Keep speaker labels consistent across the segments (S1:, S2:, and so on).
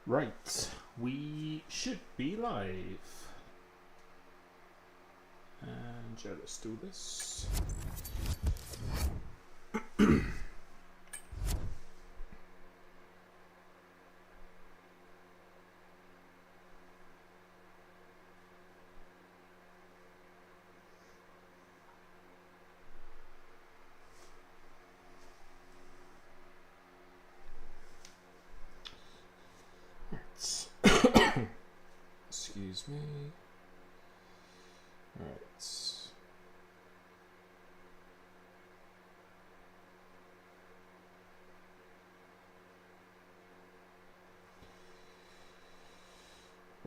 S1: Right, we should be live. And yeah, let's do this. Excuse me. Right.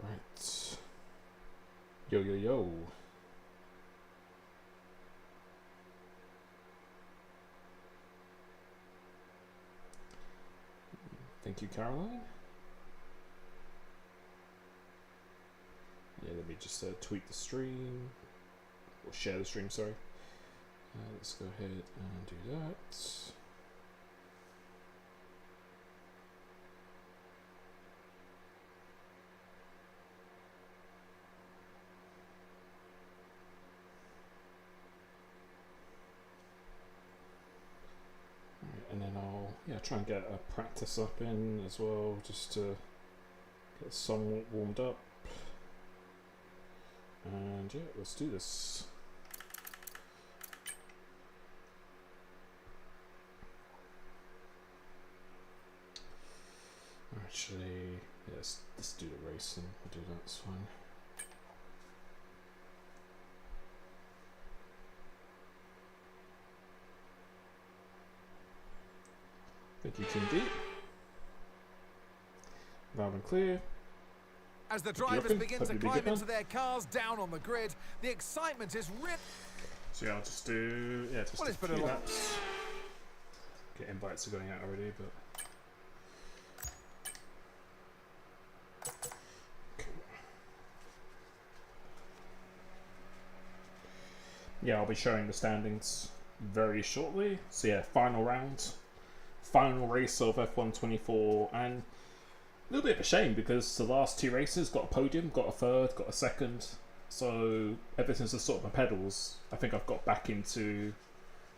S1: Right. Yo, yo, yo. Thank you, Caroline. Yeah, let me just tweet the stream, or share the stream, sorry. Let's go ahead and do that. And then I'll try and get a practice up in as well, just to get the song warmed up. And yeah, let's do this. Actually, yes, let's do the racing. We'll do that, it's fine. Thank you, Team D. Loud and clear.
S2: As the drivers begin to climb into their cars down on the grid, the excitement is real.
S1: So yeah, I'll just do just a few laps. Okay, invites are going out already, but yeah, I'll be showing the standings very shortly. So yeah, final round, final race of F1 24, and a little bit of a shame because the last two races got a podium, got a third, got a second. So ever since I sorted my pedals, I think I've got back into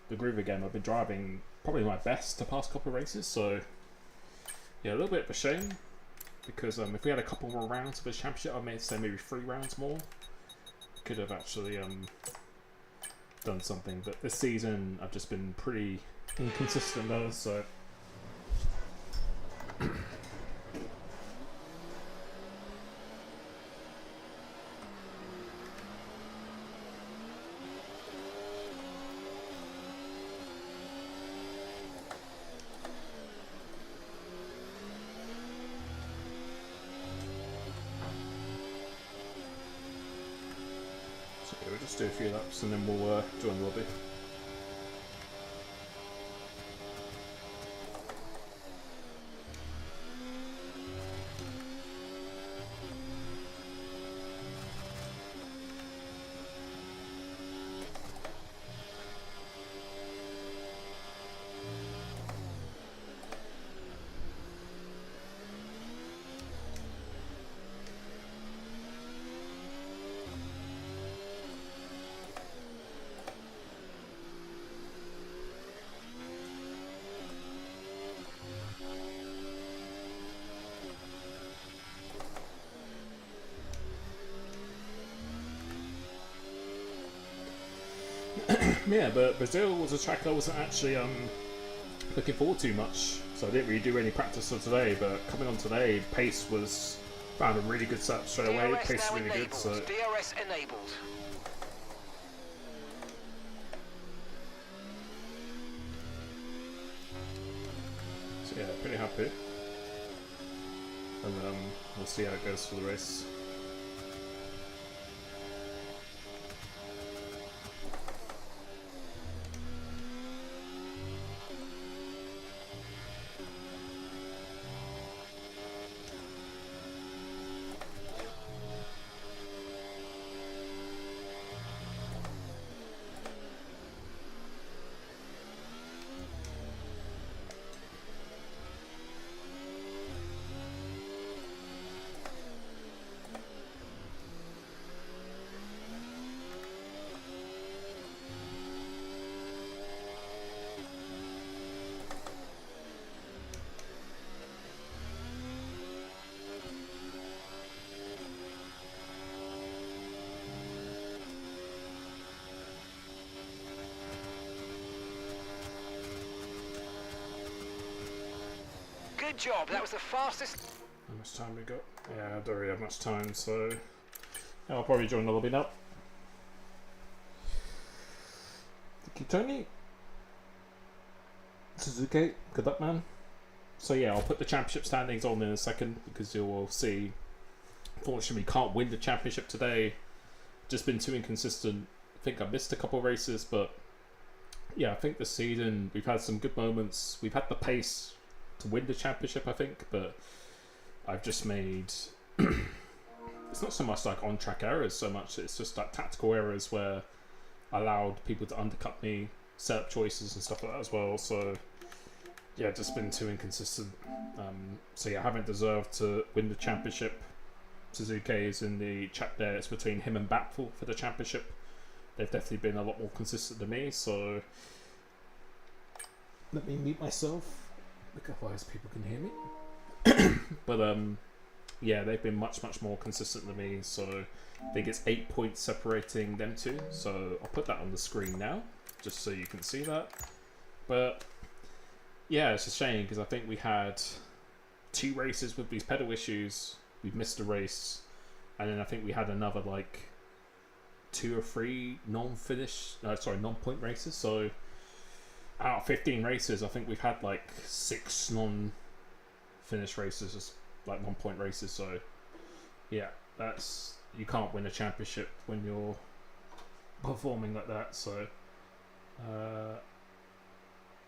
S1: the groove again. I've been driving probably my best the past couple of races. So yeah, a little bit of a shame because if we had a couple more rounds of the championship, I may say maybe 3 rounds more, could have actually done something. But this season I've just been pretty inconsistent though, so we'll just do a few laps and then we'll join the lobby. Yeah, but Brazil was a track I wasn't actually looking forward to much, so I didn't really do any practice for today. But coming on today, pace was found a really good setup straight away. Pace was really good, so
S3: DRS enabled.
S1: So yeah, pretty happy, and we'll see how it goes for the race.
S2: Good job. That was the fastest.
S1: How much time we got? Yeah, I don't really have much time, so yeah, I'll probably join a little bit up. Thank you, Tony. Suzuki, good luck, man. So yeah, I'll put the championship standings on in a second because you will see. Unfortunately, we can't win the championship today. Just been too inconsistent. I think I missed a couple of races, but yeah, I think this season we've had some good moments. We've had the pace to win the championship, I think, but I've just made it's not so much like on-track errors so much, it's just like tactical errors where I allowed people to undercut me, setup choices and stuff like that as well. So yeah, just been too inconsistent. So yeah, I haven't deserved to win the championship. Suzuki is in the chat there. It's between him and Batful for the championship. They've definitely been a lot more consistent than me, so let me mute myself because otherwise people can hear me. But yeah, they've been much more consistent than me, so I think it's 8 points separating them two. So I'll put that on the screen now just so you can see that. But yeah, it's a shame because I think we had 2 races with these pedal issues. We've missed a race, and then I think we had another like 2 or 3 non-point races. So out of 15 races, I think we've had like 6 non-finish races, like non-point races. So yeah, you can't win a championship when you're performing like that. So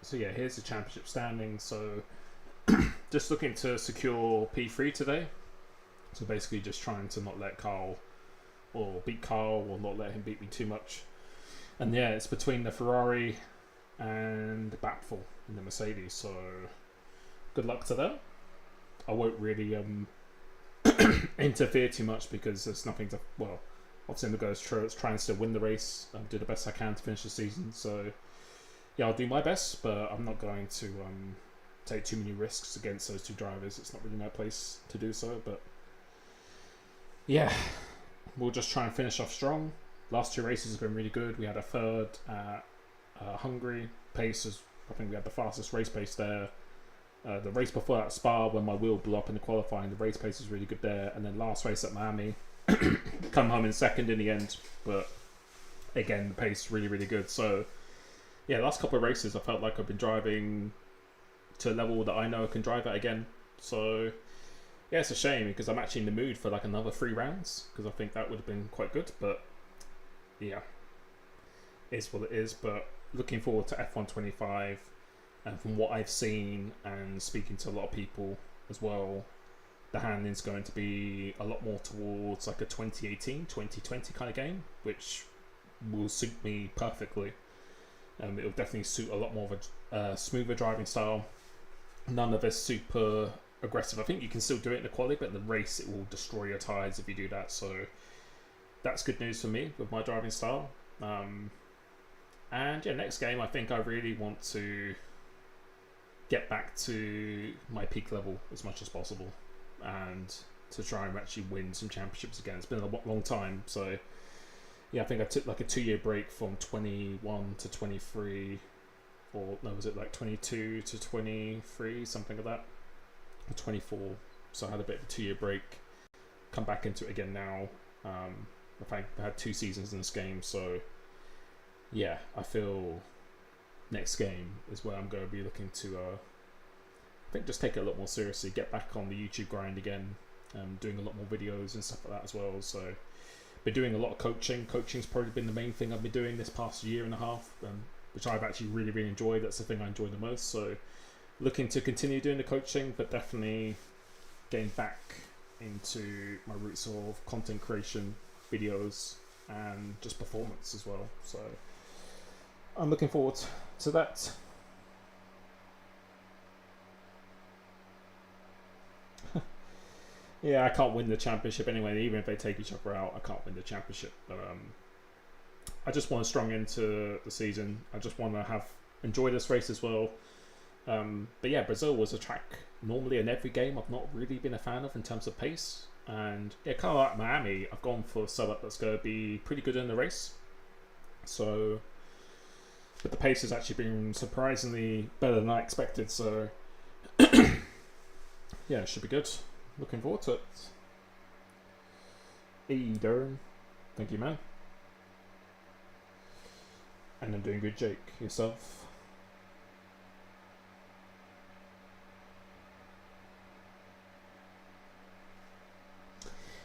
S1: so yeah, here's the championship standing. So just looking to secure P3 today. So basically just trying to not let Carl or beat Carl or not let him beat me too much. And yeah, it's between the Ferrari and the Batful in the Mercedes. So good luck to them. I won't really interfere too much because there's nothing to, well, obviously I'm going to try and still win the race and do the best I can to finish the season. So yeah, I'll do my best, but I'm not going to take too many risks against those 2 drivers. It's not really my place to do so, but yeah, we'll just try and finish off strong. Last 2 races have been really good. We had a 3rd at Hungary. Pace is, I think we had the fastest race pace there. The race before at Spa, when my wheel blew up in the qualifying, the race pace was really good there. And then last race at Miami, come home in 2nd in the end. But again, the pace really good. So yeah, last couple of races I felt like I've been driving to a level that I know I can drive at again. So yeah, it's a shame because I'm actually in the mood for like another 3 rounds because I think that would have been quite good. But yeah, it's what it is. But looking forward to F1 25, and from what I've seen and speaking to a lot of people as well, the handling's going to be a lot more towards like a 2018, 2020 kind of game, which will suit me perfectly. It'll definitely suit a lot more of a smoother driving style. None of this super aggressive. I think you can still do it in the quali, but in the race it will destroy your tyres if you do that. So that's good news for me with my driving style. And yeah, next game I think I really want to get back to my peak level as much as possible and to try and actually win some championships again. It's been a long time, so yeah, I think I took like a 2-year break from 21 to 23, or no, was it like 22 to 23, something like that, or 24. So I had a bit of a 2-year break, come back into it again now. I had 2 seasons in this game, so yeah, I feel next game is where I'm going to be looking to I think just take it a lot more seriously, get back on the YouTube grind again, doing a lot more videos and stuff like that as well. So been doing a lot of coaching. Coaching's probably been the main thing I've been doing this past year and a half, which I've actually really enjoyed. That's the thing I enjoy the most. So looking to continue doing the coaching, but definitely getting back into my roots of content creation, videos, and just performance as well. So I'm looking forward to that. Yeah, I can't win the championship anyway. Even if they take each other out, I can't win the championship. But I just want a strong end to the season. I just want to enjoy this race as well. But yeah, Brazil was a track normally in every game I've not really been a fan of in terms of pace. And yeah, kind of like Miami, I've gone for a setup that's going to be pretty good in the race. So, but the pace has actually been surprisingly better than I expected. So yeah, it should be good. Looking forward to it. Hey, Darren. Thank you, man. And I'm doing good, Jake. Yourself?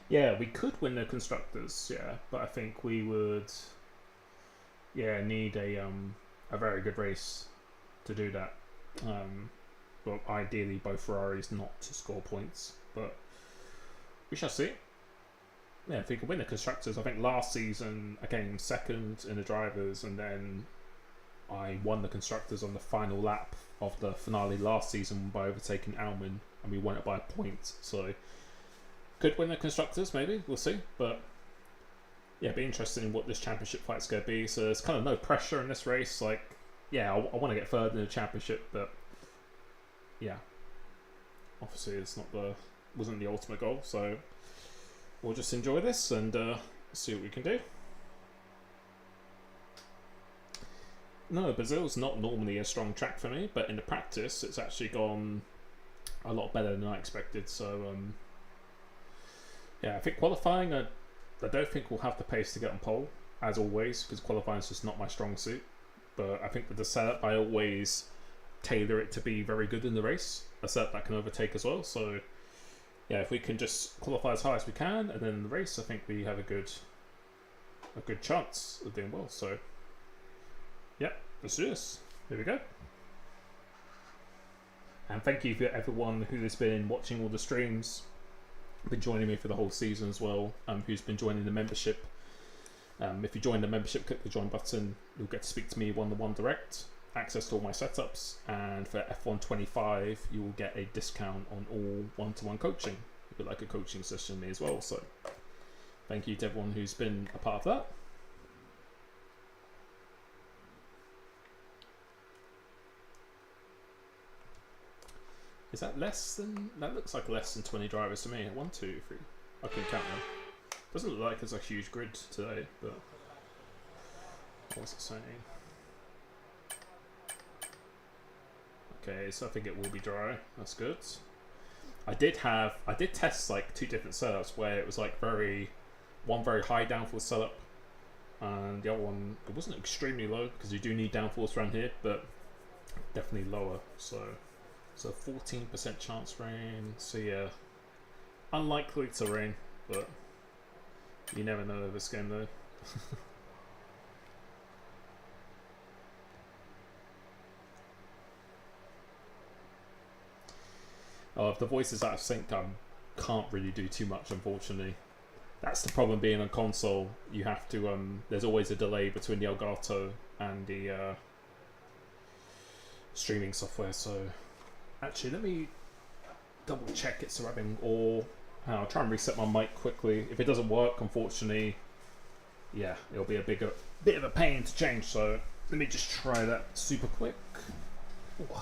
S1: Yeah, we could win the constructors, yeah, but I think we would, yeah, need a very good race to do that. Well, ideally, both Ferraris not to score points, but we shall see. Yeah, if we can win the constructors, I think last season I came second in the drivers, and then I won the constructors on the final lap of the finale last season by overtaking Alman, and we won it by a point. So could win the constructors, maybe, we'll see. But yeah, it'd be interesting in what this championship fight's going to be. So there's kind of no pressure in this race. Like, yeah, I want to get third in the championship, but yeah, obviously it's not wasn't the ultimate goal. So we'll just enjoy this and see what we can do. No, Brazil's not normally a strong track for me, but in the practice it's actually gone a lot better than I expected. So yeah, I think qualifying, I don't think we'll have the pace to get on pole, as always, because qualifying is just not my strong suit. But I think with the setup, I always tailor it to be very good in the race, a setup that can overtake as well. So yeah, if we can just qualify as high as we can, and then in the race, I think we have a good chance of doing well. So yeah, let's do this. Here we go. And thank you for everyone who has been watching all the streams, been joining me for the whole season as well, who's been joining the membership. If you join the membership, click the join button, you'll get to speak to me one-to-one direct, access to all my setups, and for F125 you will get a discount on all one-to-one coaching if you'd like a coaching session with me as well. So thank you to everyone who's been a part of that. Is that less than... That looks like less than 20 drivers to me. 1, 2, 3. I can count them. Doesn't look like there's a huge grid today, but... What's it saying? Okay, so I think it will be dry. That's good. I did test like 2 different setups where it was like one very high downforce setup, and the other one, it wasn't extremely low because you do need downforce around here, but definitely lower. So 14% chance rain. So yeah, unlikely to rain, but you never know this game though. Oh, if the voice is out of sync, I can't really do too much, unfortunately. That's the problem being on console. You have to, there's always a delay between the Elgato and the streaming software. So actually, let me double check it's rubbing, or I'll try and reset my mic quickly. If it doesn't work, unfortunately, yeah, it'll be a bit of a pain to change. So let me just try that super quick. Ooh.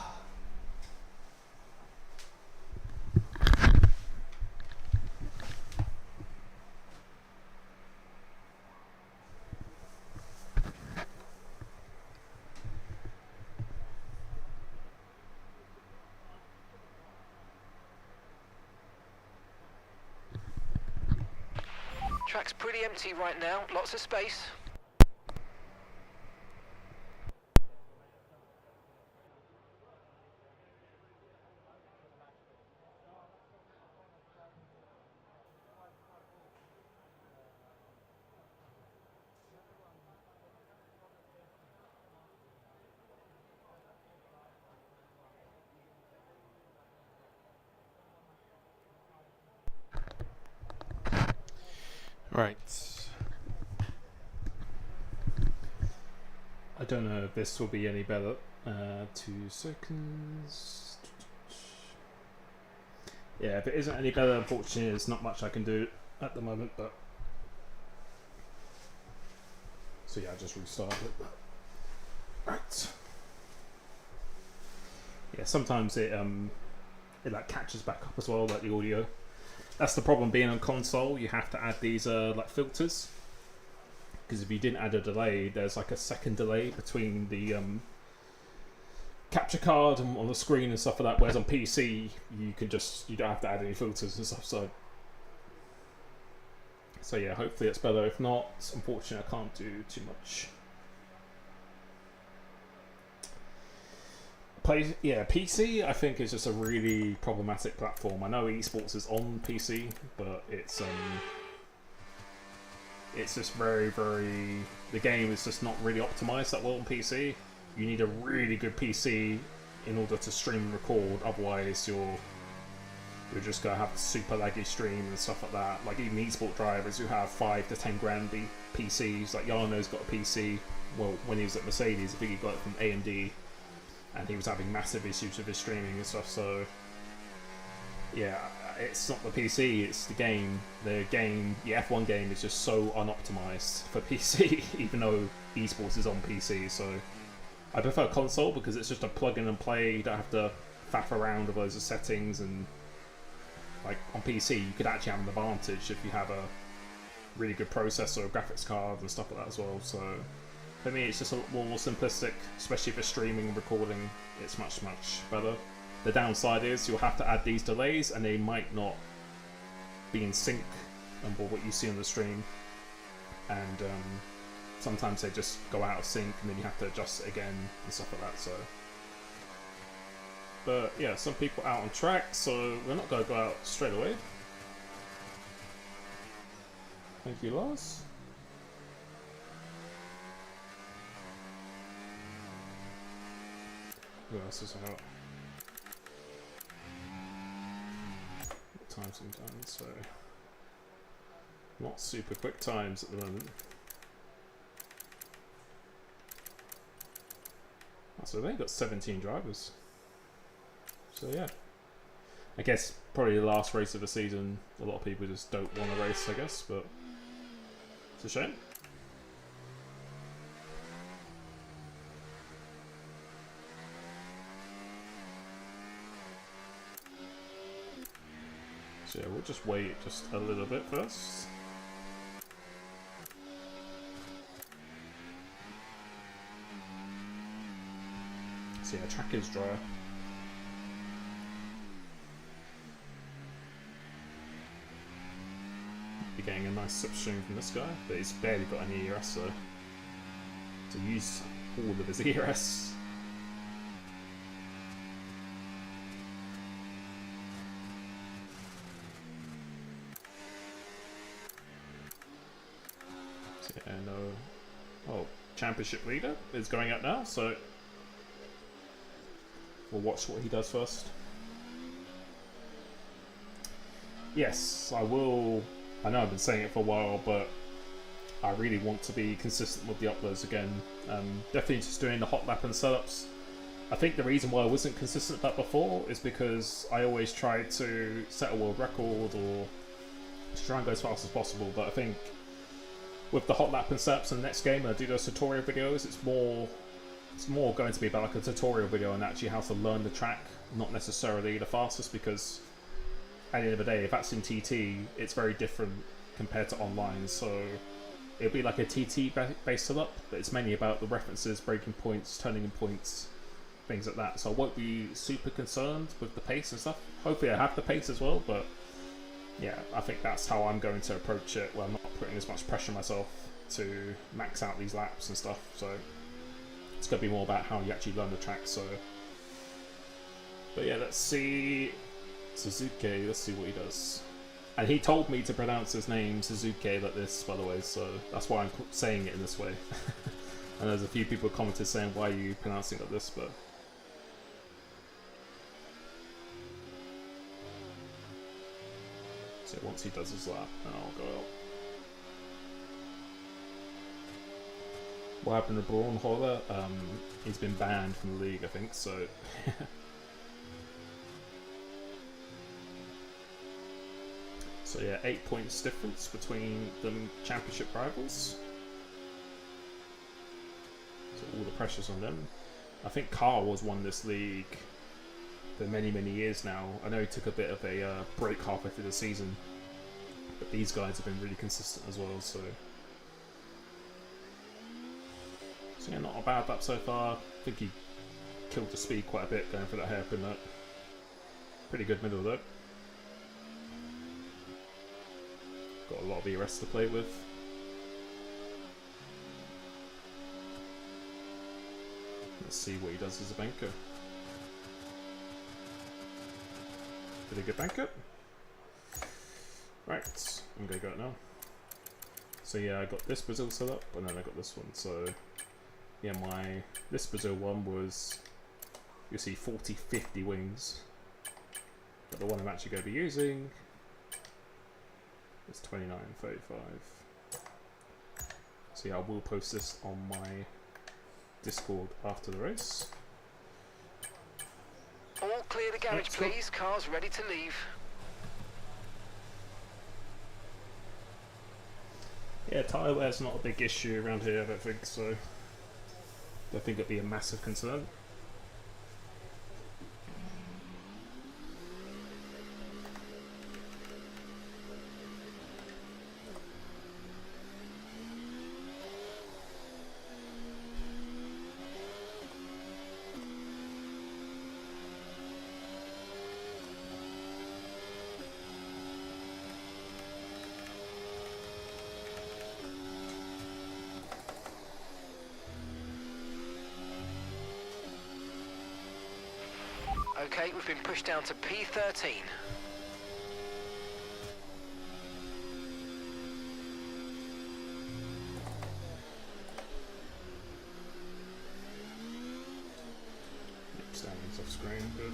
S3: Track's pretty empty right now, lots of space.
S1: Right. I don't know if this will be any better. 2 seconds. Yeah, if it isn't any better, unfortunately, there's not much I can do at the moment. But so yeah, I just restarted it. Right. Yeah, sometimes it like catches back up as well, like the audio. That's the problem being on console. You have to add these like filters, because if you didn't add a delay, there's like a second delay between the capture card on the screen and stuff like that. Whereas on PC, you don't have to add any filters and stuff. So yeah, hopefully it's better. If not, unfortunately, I can't do too much. PC I think is just a really problematic platform. I know esports is on PC, but it's just very, the game is just not really optimized that well on PC. You need a really good PC in order to stream and record, otherwise you're just gonna have super laggy stream and stuff like that. Like even esport drivers who have 5 to 10 grand PCs, like Jarno's got a PC, well, when he was at Mercedes, I think he got it from AMD, and he was having massive issues with his streaming and stuff, so yeah, it's not the PC, it's the game. The F1 game is just so unoptimized for PC, even though esports is on PC, so I prefer console because it's just a plug in and play, you don't have to faff around with loads of settings, and like on PC you could actually have an advantage if you have a really good processor, graphics card and stuff like that as well, so for me it's just a lot more simplistic, especially for streaming and recording, it's much better. The downside is you'll have to add these delays and they might not be in sync with what you see on the stream, and sometimes they just go out of sync and then you have to adjust it again and stuff like that, so. But yeah, some people out on track, so we're not going to go out straight away. Thank you, Lars. Who else is out? What times have we done? So, not super quick times at the moment. Oh, so they've got 17 drivers. So yeah, I guess probably the last race of the season, a lot of people just don't want to race, I guess, but it's a shame. So yeah, we'll just wait just a little bit first. So yeah, track is dry. Be getting a nice slipstream from this guy, but he's barely got any ERS, so to use all of his ERS. So yeah, no. Oh, championship leader is going up now, so we'll watch what he does first. Yes, I will. I know I've been saying it for a while, but I really want to be consistent with the uploads again. Definitely just doing the hot lap and setups. I think the reason why I wasn't consistent with that before is because I always tried to set a world record or just try and go as fast as possible, but I think with the hot lap and setups in the next game, and I do those tutorial videos, it's more going to be about like a tutorial video and actually how to learn the track, not necessarily the fastest, because at the end of the day, if that's in TT, it's very different compared to online, so it'll be like a TT based setup, but it's mainly about the references, braking points, turning points, things like that, so I won't be super concerned with the pace and stuff. Hopefully I have the pace as well, but yeah, I think that's how I'm going to approach it, where I'm not putting as much pressure on myself to max out these laps and stuff, so it's going to be more about how you actually learn the track, so. But yeah, let's see. Suzuki, let's see what he does. And he told me to pronounce his name Suzuki like this, by the way, so that's why I'm saying it in this way. And there's a few people commented saying, why are you pronouncing it like this, but. So once he does his lap, then I'll go out. What happened to Braun Holler? He's been banned from the league, I think, so. So yeah, 8 points difference between the championship rivals. So all the pressure's on them. I think Carl has won this league for many years now. I know he took a bit of a break halfway through the season, but these guys have been really consistent as well, so. So yeah, not a bad lap so far. I think he killed the speed quite a bit going for that hairpin note. Pretty good middle though. Got a lot of ERS to play with. Let's see what he does as a banker. Did he get banker? Right, I'm gonna go now. So yeah, I got this Brazil set up, and then I got this one. So yeah, this Brazil one was, you'll see 40-50 wings, but the one I'm actually going to be using is 29-35. So yeah, I will post this on my Discord after the race.
S3: All clear the garage, please. Cars ready to leave.
S1: Yeah, tyre wear's not a big issue around here, I don't think so. Don't think it'd be a massive concern.
S3: Okay, we've been pushed down to P13.
S1: Sounds off screen, good.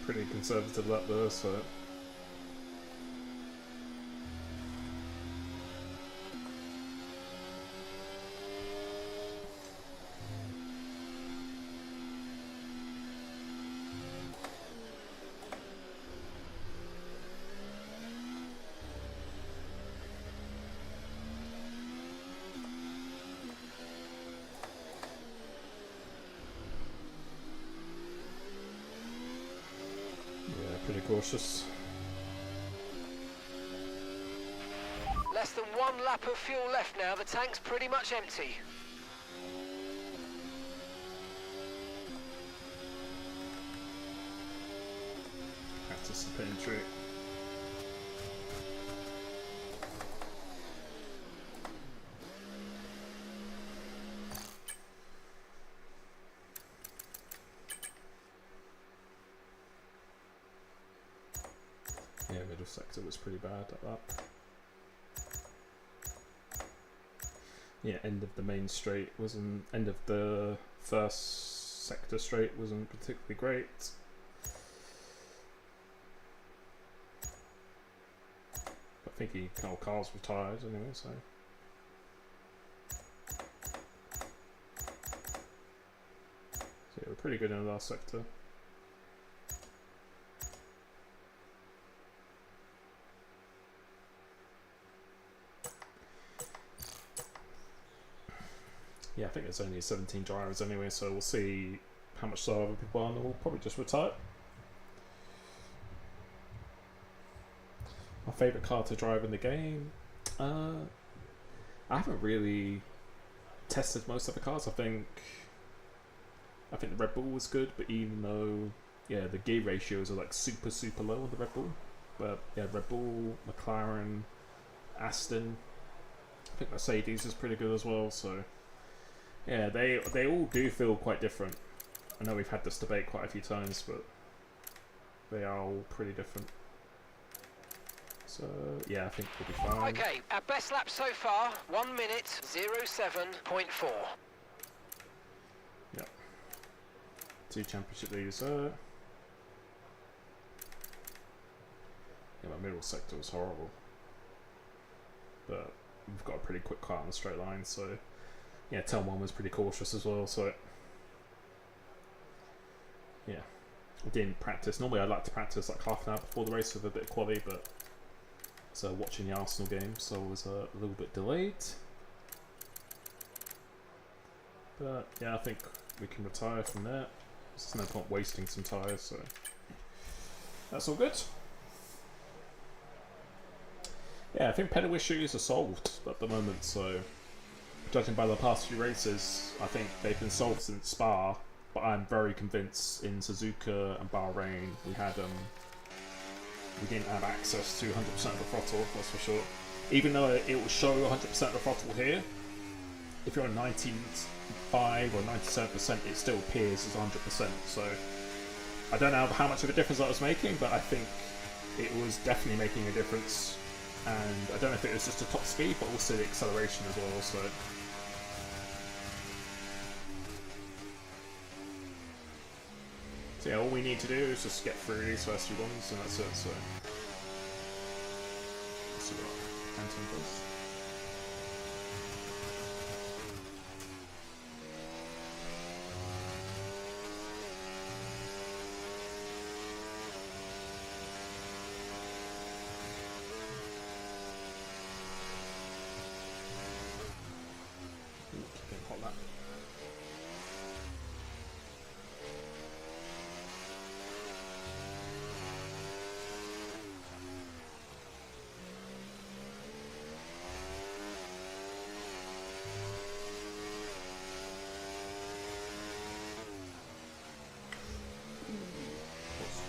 S1: Pretty conservative that there, so pretty cautious.
S3: Less than 1 lap of fuel left now. The tank's pretty much empty.
S1: Anticipating trick. Yeah, middle sector was pretty bad at that. Yeah, end of the main straight wasn't, end of the first sector straight wasn't particularly great. I think he kind of cars retired anyway, so. So yeah, we're pretty good in the last sector. Yeah, I think it's only 17 drivers anyway, so we'll see how much slower other people are, and we'll probably just retire. My favourite car to drive in the game? I haven't really tested most of the cars. I think the Red Bull was good, but even though, yeah, the gear ratios are like super low on the Red Bull. But yeah, Red Bull, McLaren, Aston, I think Mercedes is pretty good as well, so yeah, they all do feel quite different. I know we've had this debate quite a few times, but they are all pretty different. So yeah, I think we'll be fine.
S3: Okay, our best lap so far, 1 minute 07.4.
S1: Yep. 2 championship leaders there. Yeah, my middle sector was horrible. But we've got a pretty quick car on the straight line, so yeah, turn 1 was pretty cautious as well, so yeah. I didn't practice. Normally I like to practice like half an hour before the race with a bit of quali, but so watching the Arsenal game, so I was a little bit delayed. But yeah, I think we can retire from there. There's no point wasting some tyres, so that's all good. Yeah, I think pedal issues are solved at the moment, so judging by the past few races, I think they've been solved since Spa, but I'm very convinced in Suzuka and Bahrain we didn't have access to 100% of the throttle, that's for sure. Even though it will show 100% of the throttle here, if you're on 95 or 97%, it still appears as 100%. So I don't know how much of a difference that was making, but I think it was definitely making a difference. And I don't know if it was just the top speed, but also the acceleration as well. So yeah, all we need to do is just get through these first few ones, and that's it. So let's see what Anton does. Ooh, keep getting hot lap.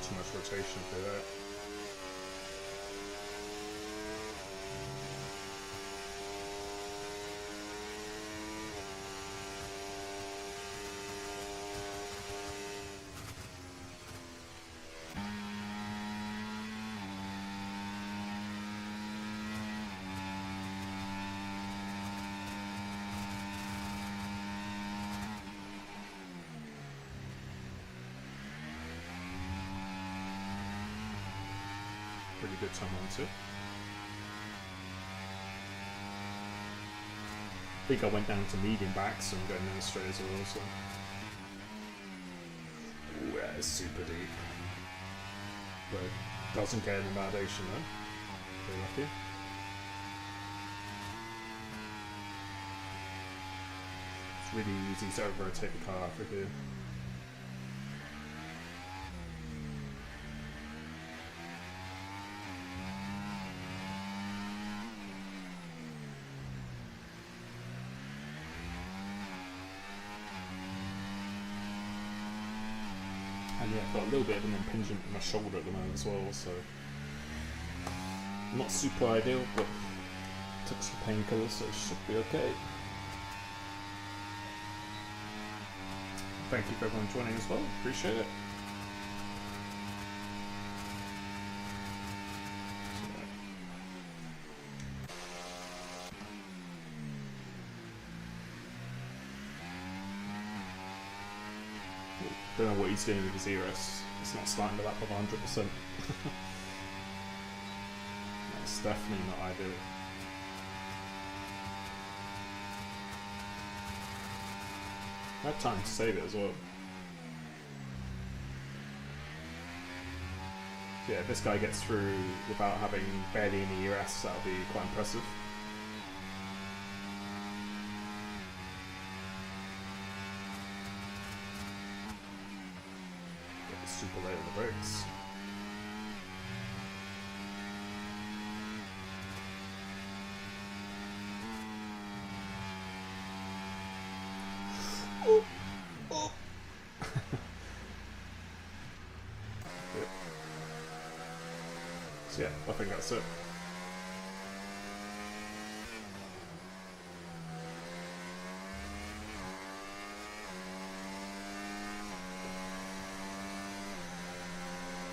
S1: Too much rotation for that. Pretty good time on too. I think I went down to medium backs and going in straight as well, so. Ooh, that is super deep. But doesn't get any validation though. Very lucky. It's really easy to over-rotate the car over here. And yeah, I've got a little bit of an impingement in my shoulder at the moment as well, so not super ideal, but took some painkillers, so it should be okay. Thank you for everyone joining as well, appreciate it. Don't know what he's doing with his ERS. It's not starting the lap of 100%. That's definitely not ideal. I had time to save it as well. So yeah, if this guy gets through without having barely any ERS, that'll be quite impressive. Get super late on the brakes. Oh. Oh. Yep. So yeah, I think that's it.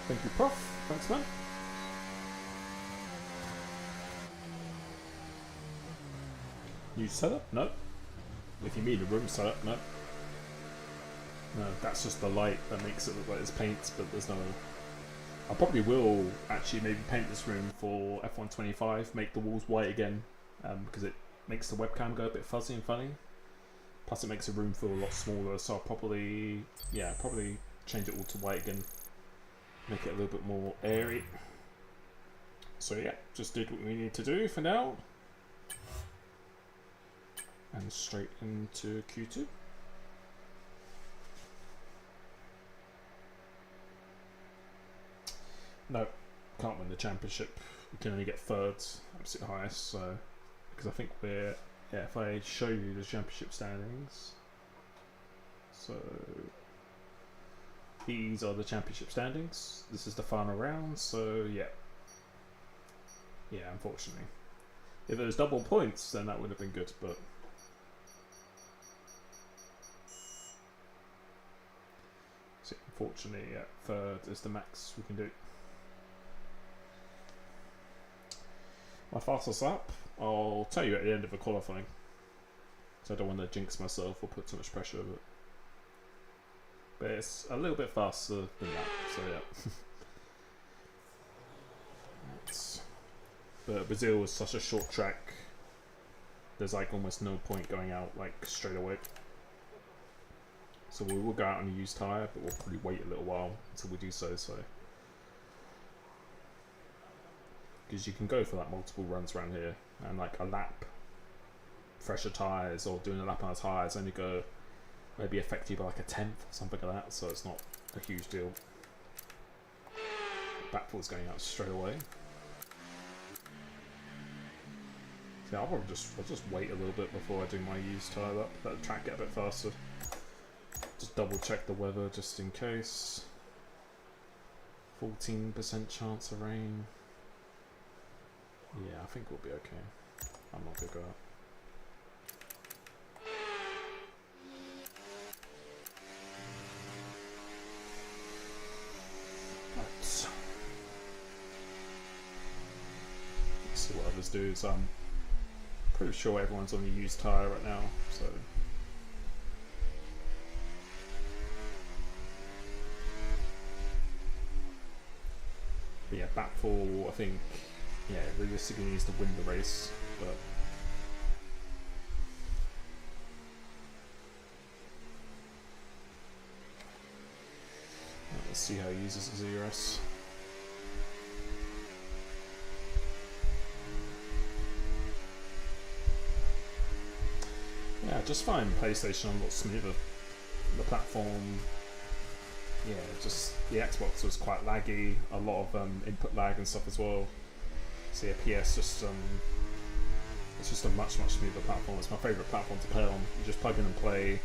S1: Thank you, Prof. Thanks, man. New setup? No. If you mean a room setup, no. No, that's just the light that makes it look like it's paint, but there's no... I probably will actually maybe paint this room for F125, make the walls white again, because it makes the webcam go a bit fuzzy and funny. Plus it makes the room feel a lot smaller, so I'll probably, yeah, probably change it all to white again. Make it a little bit more airy. So yeah, just did what we need to do for now. And straight into Q2. No, can't win the championship. We can only get thirds, absolute highest. So, because I think we're, yeah. If I show you the championship standings, so these are the championship standings. This is the final round. So yeah, yeah. Unfortunately, if it was double points, then that would have been good. But so, unfortunately, yeah, third is the max we can do. My fastest lap, I'll tell you at the end of the qualifying. So I don't want to jinx myself or put too much pressure over it. But it's a little bit faster than that, so yeah. But Brazil is such a short track, there's like almost no point going out like straight away. So we will go out on a used tyre, but we'll probably wait a little while until we do so. Because you can go for like multiple runs around here, and like a lap, fresher tyres or doing a lap on a tyres only go maybe affect you by like a 10th or something like that, so it's not a huge deal. Backfall's going out straight away. So I'll probably just wait a little bit before I do my used tyre up, let the track get a bit faster. Just double check the weather just in case. 14% chance of rain. Yeah, I think we'll be okay. I'm not gonna go out. Right. Let's see what others do. So I'm pretty sure everyone's on the used tyre right now, so. But yeah, backfall, I think. Yeah, realistically needs to win the race, but let's see how he uses his ERS. Yeah, just find PlayStation a lot smoother. The platform, yeah, just the Xbox was quite laggy, a lot of input lag and stuff as well. So yeah, PS just it's just a much smoother platform. It's my favourite platform to play on. You just plug in and play.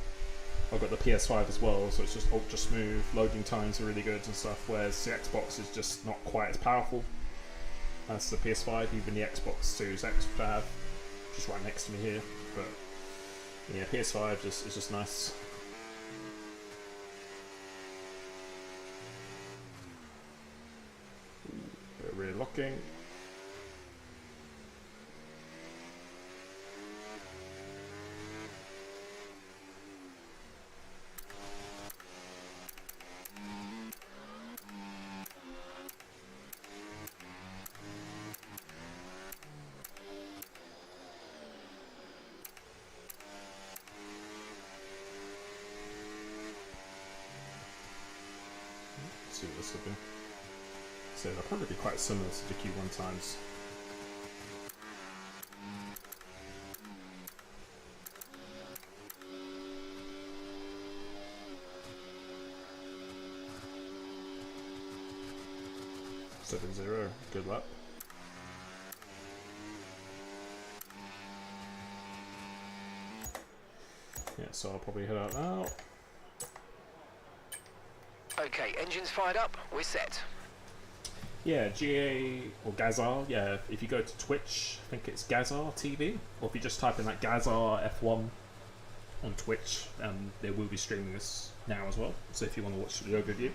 S1: I've got the PS5 as well, so it's just ultra smooth. Loading times are really good and stuff. Whereas the Xbox is just not quite as powerful as the PS5. Even the Xbox Series X, which I have just right next to me here. But yeah, PS5 is just nice. Bit of rear locking. possibly. So they'll probably be quite similar to the Q1 times. Seven zero. Good luck. Yeah, so I'll probably head out now.
S3: Okay, engines fired up, we're set.
S1: Yeah, GA or GASR, yeah, if you go to Twitch, I think it's GASR TV, or if you just type in like GASR F1 on Twitch, they will be streaming this now as well, so if you want to watch the overview.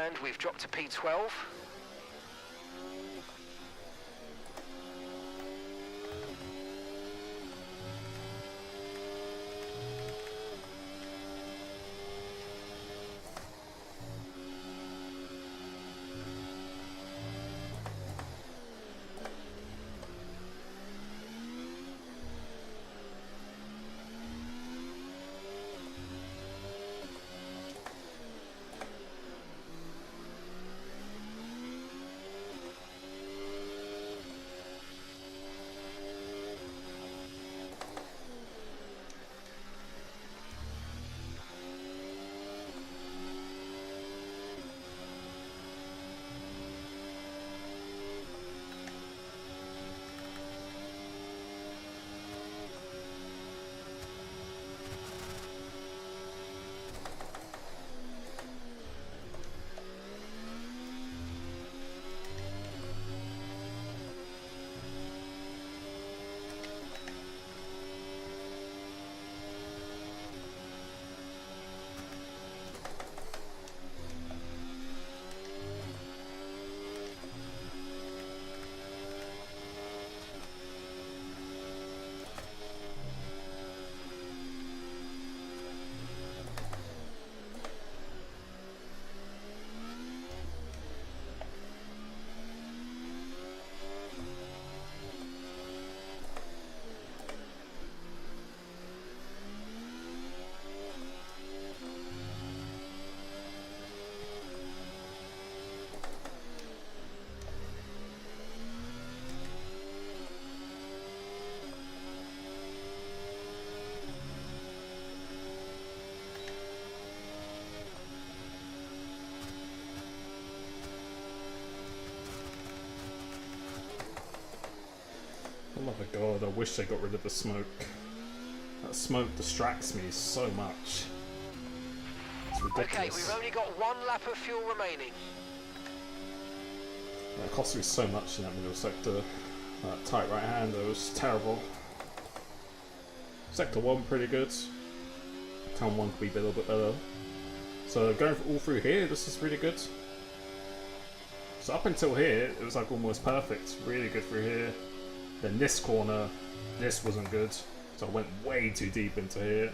S3: And we've dropped to P12.
S1: Oh my god, I wish they got rid of the smoke. That smoke distracts me so much. It's ridiculous.
S3: Okay, we've only got 1 lap of fuel remaining.
S1: It cost me so much in that middle sector. That tight right hander was terrible. Sector 1 pretty good. Turn 1 could be a little bit better. So going all through here, this is really good. So up until here, it was like almost perfect. Really good through here. Then this corner, this wasn't good. So I went way too deep into here.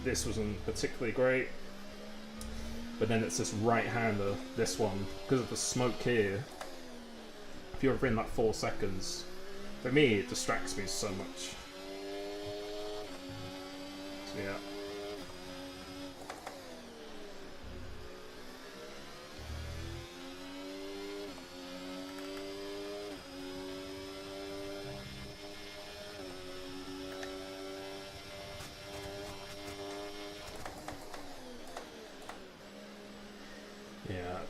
S1: This wasn't particularly great. But then it's this right-hander, this one, because of the smoke here. If you're within like 4 seconds, for me it distracts me so much. So yeah.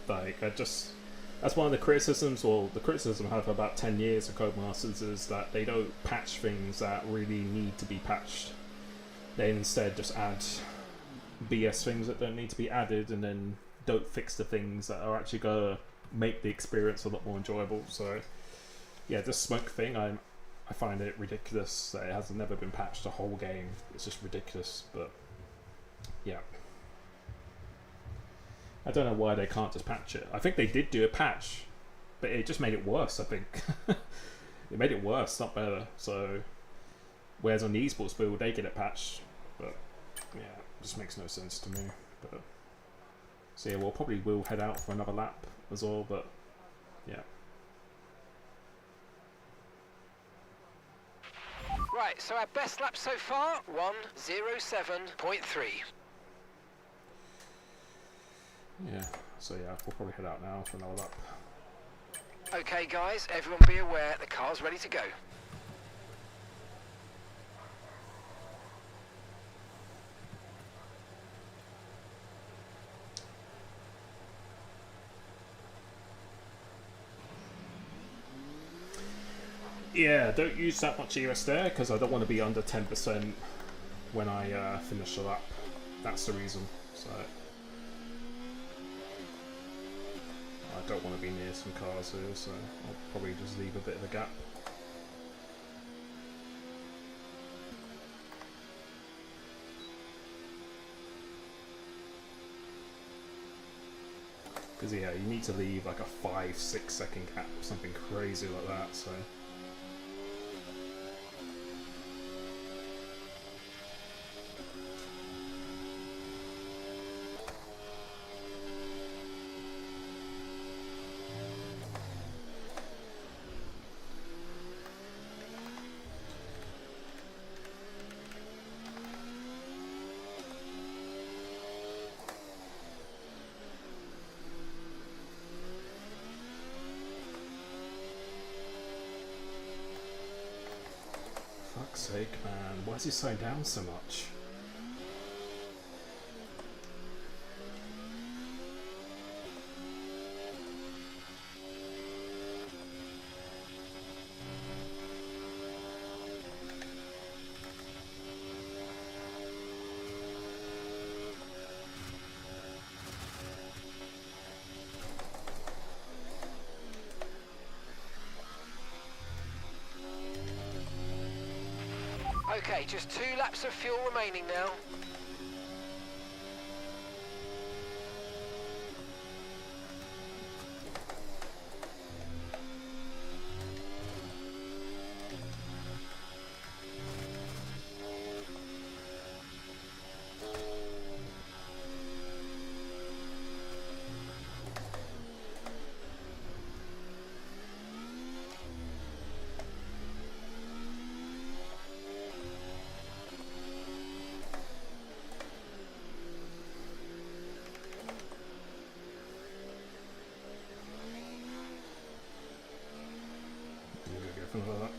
S1: Like, that's one of the criticisms, or the criticism I have for about 10 years of Codemasters, is that they don't patch things that really need to be patched. They instead just add BS things that don't need to be added, and then don't fix the things that are actually going to make the experience a lot more enjoyable. So, yeah, this smoke thing, I find it ridiculous that it has never been patched the whole game. It's just ridiculous, but yeah. I don't know why they can't just patch it. I think they did do a patch, but it just made it worse, I think. It made it worse, not better. So, Whereas on the esports build, they get it patched. But yeah, it just makes no sense to me. But so yeah, we'll probably will head out for another lap as well. But yeah.
S3: Right, so our best lap so far, 1:07.3.
S1: Yeah, so yeah, we'll probably head out now for another lap.
S3: Okay guys, everyone be aware, the car's ready to go.
S1: Yeah, don't use that much ES there because I don't want to be under 10% when I finish the lap. That's the reason. So I don't want to be near some cars here, so I'll probably just leave a bit of a gap. Because yeah, you need to leave like a 5-6 second gap, something crazy like that. So. Fuck's sake, man. Why is he slowing down so much?
S3: Okay, just 2 laps of fuel remaining now.
S1: Like that.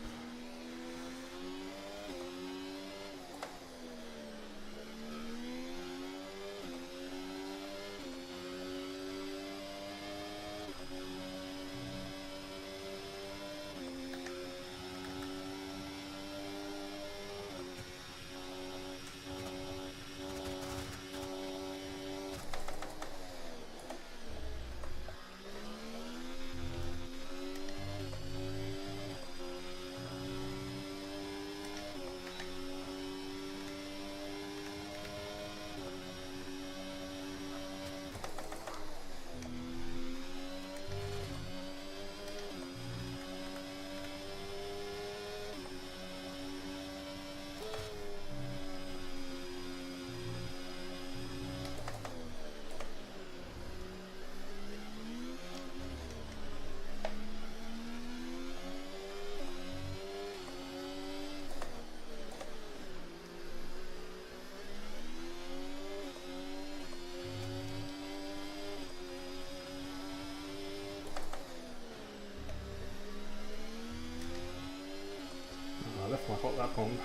S1: I left my hot lap on.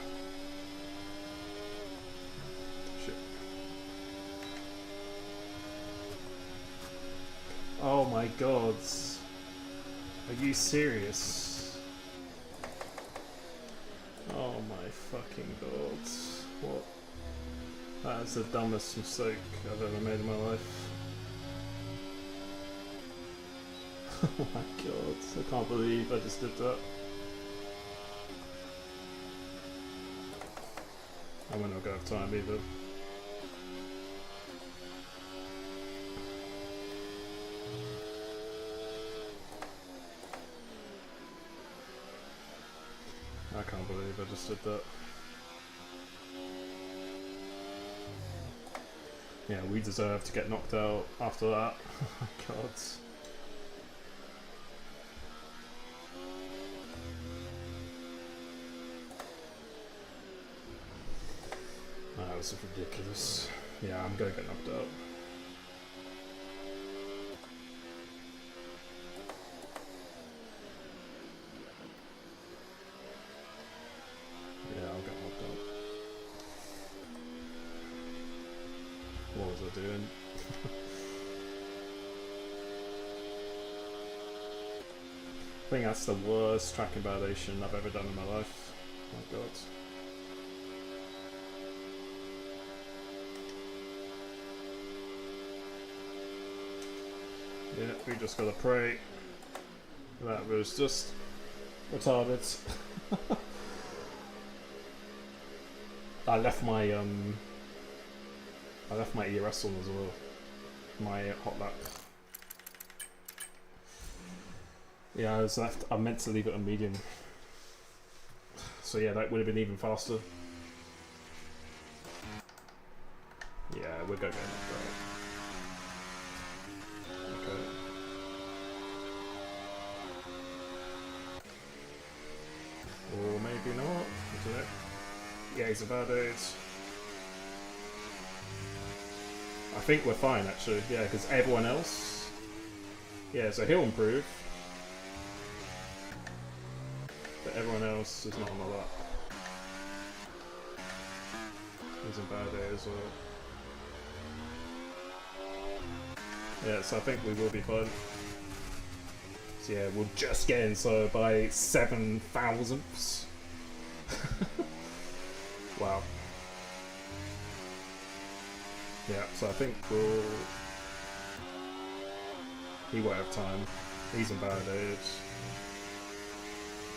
S1: Shit. Oh my god. Are you serious? Oh my fucking god. What? That is the dumbest mistake I've ever made in my life. Oh my god. I can't believe I just did that. I might not go have time either. I can't believe I just did that. Yeah, we deserve to get knocked out after that. God. That was ridiculous. Yeah, I'm gonna get knocked out. Yeah, I'll get knocked out. What was I doing? I think that's the worst tracking validation I've ever done in my life. Oh my god. Yeah, we just gotta pray. That was just retarded. I left my ERS on as well. My hot lap. Yeah, I meant to leave it on medium. So yeah, that would have been even faster. Yeah, we're going to go. Okay. Or maybe not. I don't know. Yeah, he's about it. I think we're fine actually. Yeah, because everyone else. Yeah, so he'll improve. But everyone else is not on the lap. He's in bad day as well. Yeah, so I think we will be fine. So yeah, we'll just get in so by 7 thousandths. Wow. Yeah, so I think we'll... He won't have time. He's in bad age.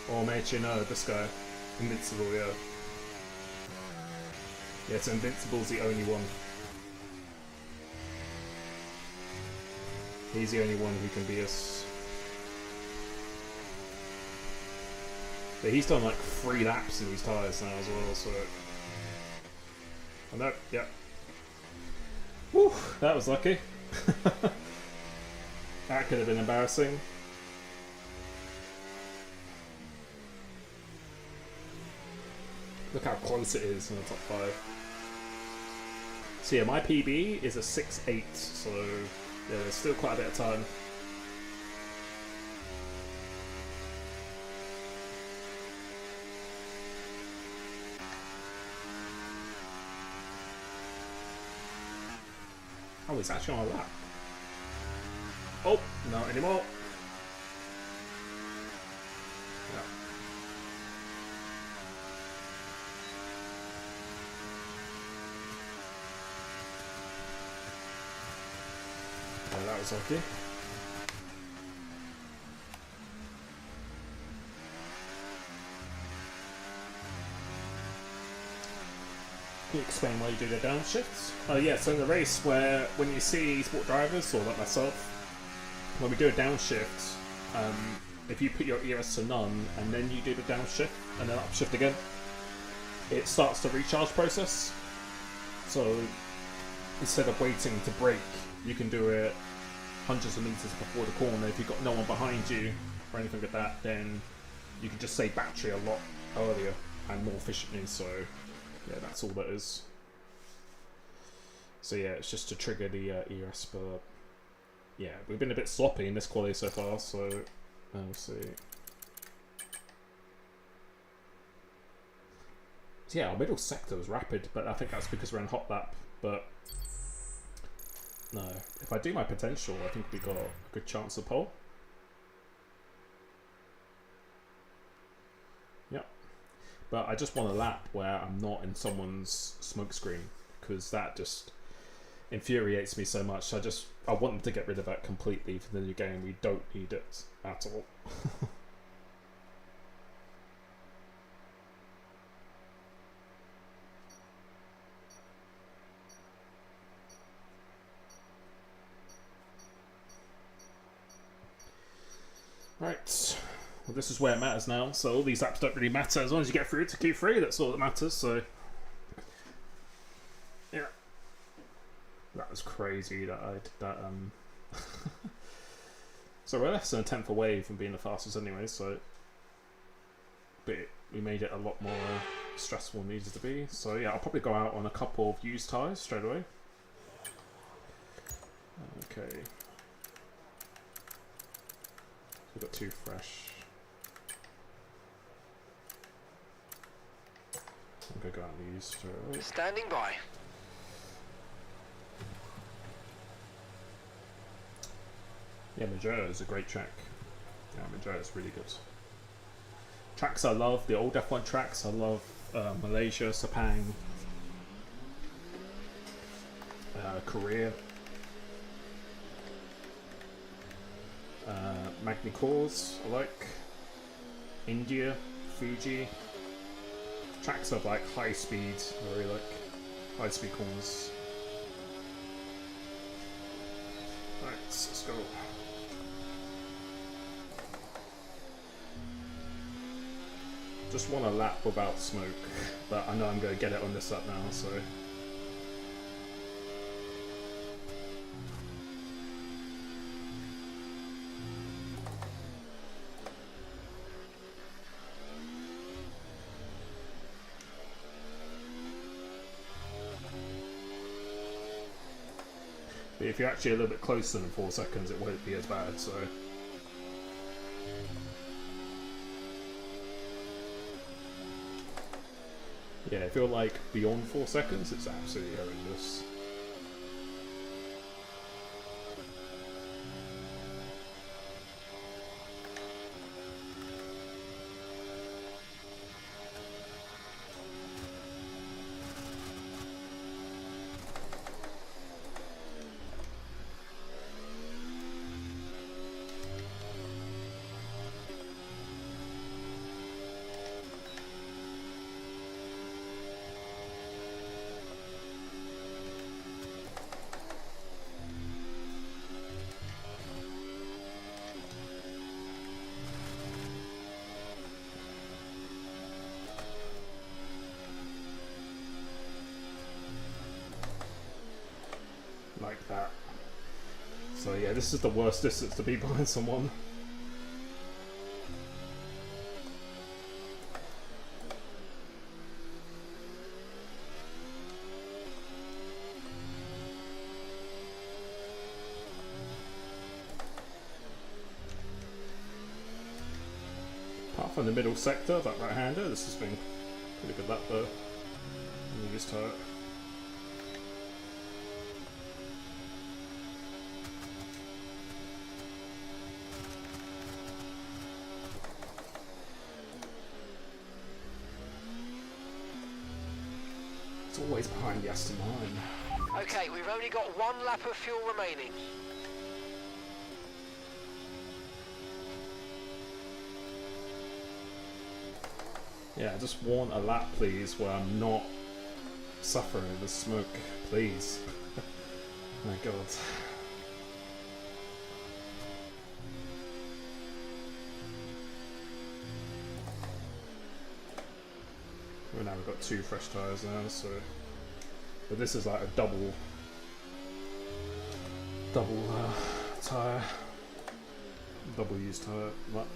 S1: Or mate, you know, this guy. Invincible, yeah. Yeah, so Invincible's the only one. He's the only one who can be us. But he's done like 3 laps in these tyres now as well, so... And that, yeah. Whew, that was lucky. That could have been embarrassing. Look how close it is in the top 5. So yeah, my PB is a 6.8, so yeah, there's still quite a bit of time. Oh, it's actually on a lap. Oh, not anymore. Yeah. Oh, that was lucky. Can you explain why you do the downshifts? Oh yeah, so in the race where when you see sport drivers, or like myself, when we do a downshift, if you put your ERS to none and then you do the downshift and then upshift again, it starts the recharge process. So instead of waiting to brake, you can do it hundreds of meters before the corner. If you've got no one behind you or anything like that, then you can just save battery a lot earlier and more efficiently. So yeah, that's all that is. So yeah, it's just to trigger the ERS, but yeah, we've been a bit sloppy in this quality so far, so we'll see. So yeah, our middle sector was rapid, but I think that's because we're in hot lap, but no, if I do my potential, I think we got a good chance of pole. Yep. But I just want a lap where I'm not in someone's smokescreen, because that just infuriates me so much. I want them to get rid of that completely for the new game. We don't need it at all. Right. Well, this is where it matters now. So all these laps don't really matter as long as you get through to Q3. That's all that matters. So yeah, That was crazy that I did that. So we're less than a tenth away from being the fastest anyway, so but we made it a lot more stressful than it needed to be. So yeah, I'll probably go out on a couple of used tyres straight away. Okay. So we've got 2 fresh. I'm gonna go out and use straight away.
S3: Standing by.
S1: Yeah, Majora is a great track. Yeah, Majora is really good. Tracks I love, the old F1 tracks, I love Malaysia, Sepang, Korea, Magny Cours, I like, India, Fuji. Tracks of like high speed, I really like high speed corners. Right, let's go. Just want a lap without smoke, but I know I'm going to get it on this lap now, so. But if you're actually a little bit closer than 4 seconds, it won't be as bad, so. Yeah, if you're like beyond 4 seconds, it's absolutely horrendous. Like that. So yeah, this is the worst distance to be behind someone. Apart from the middle sector, that right-hander, this has been pretty good lap though. You just tire it. Always behind the Aston Martin.
S3: Okay, we've only got 1 lap of fuel remaining.
S1: Yeah, I just want a lap, please, where I'm not suffering the smoke, please. My God. Well, now we've got 2 fresh tyres now, so. But this is like a double tyre, double used tyre. But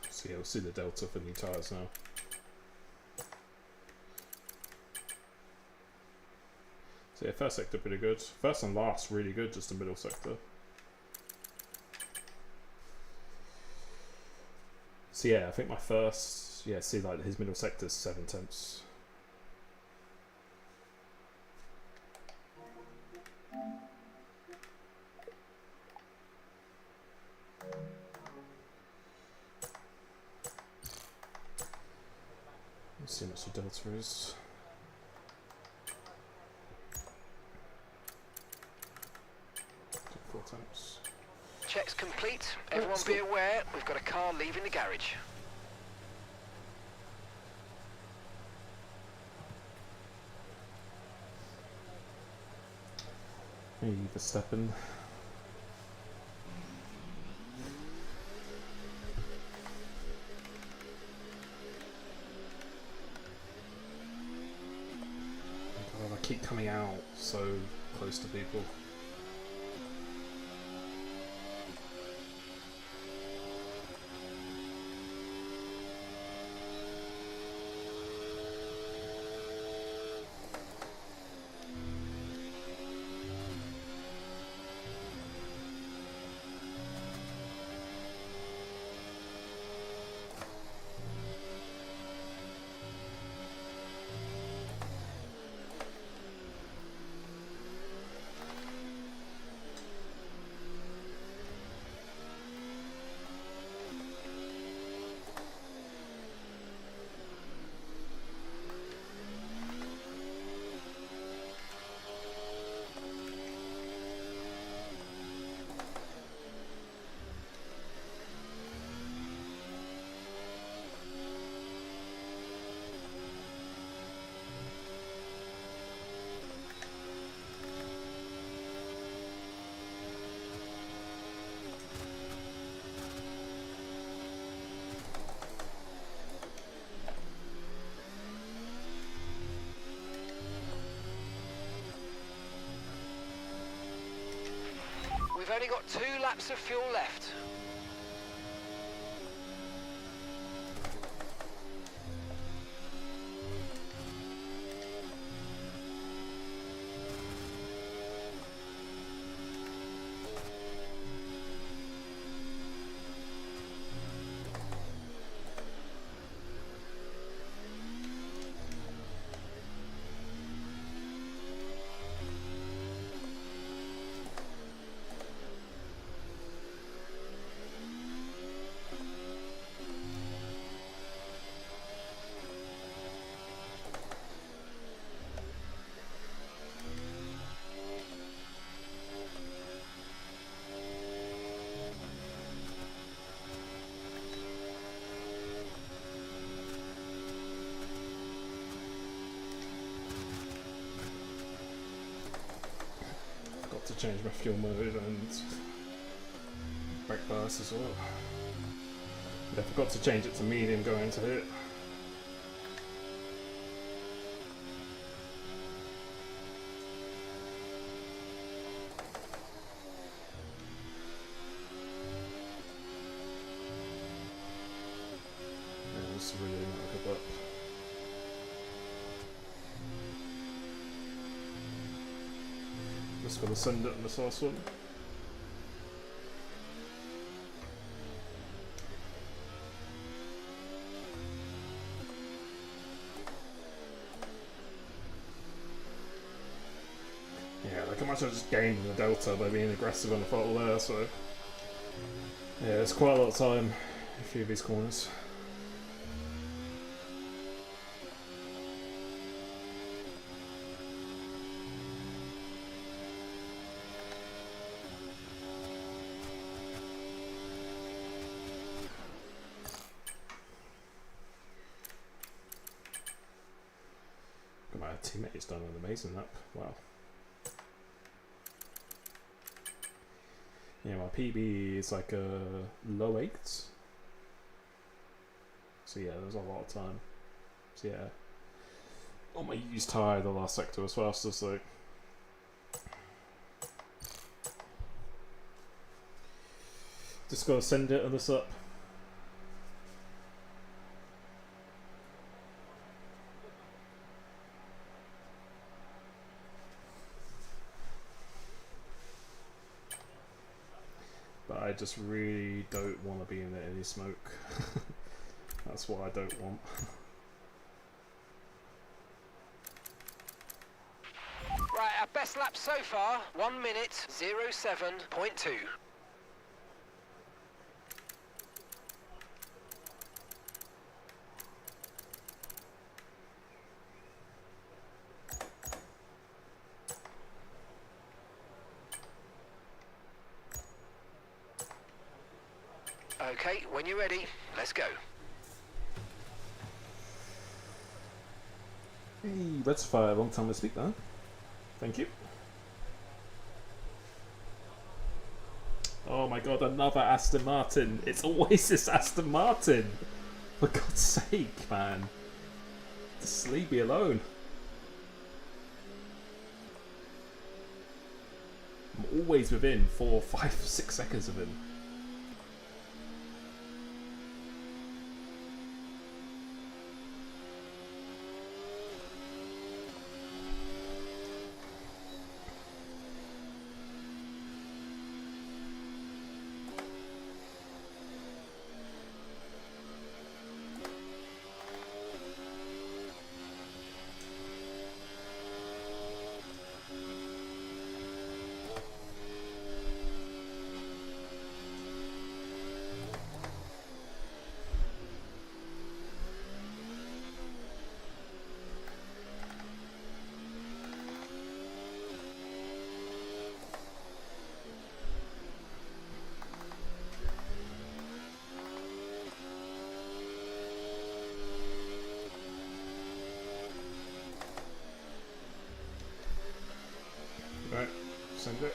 S1: so yeah, we'll see the delta for new tyres now. So yeah, first sector pretty good. First and last really good, just the middle sector. So yeah, I think my first, yeah, see like his middle sector is 7 tenths. Let's see how much the delta is. Four times.
S3: Check's complete. Everyone be aware, we've got a car leaving the garage.
S1: Hey, Verstappen. God, I keep coming out so close to people.
S3: We've only got 2 laps of fuel left.
S1: To change my fuel mode and brake bias as well. I forgot to change it to medium going into it. Yeah, it's really not a good lap. Just gotta send it on this last one. Yeah, like I might have just gained the delta by being aggressive on the throttle there, so yeah, it's quite a lot of time a few of these corners. My teammate's done an amazing lap. Wow. Yeah, my PB is like a low 8s. So yeah, there's a lot of time. So yeah. On my used tyre, the last sector was faster, so just gotta send it on this up. But I just really don't want to be in any smoke. That's what I don't want.
S3: Right, our best lap so far, 1 minute 07.2. Okay, when you're ready, let's go.
S1: Hey, Red's Fire, long time to speak there. Thank you. Oh my god, another Aston Martin. It's always this Aston Martin. For God's sake, man. Just leave me alone. I'm always within 4, 5, 6 seconds of him. Right, send it.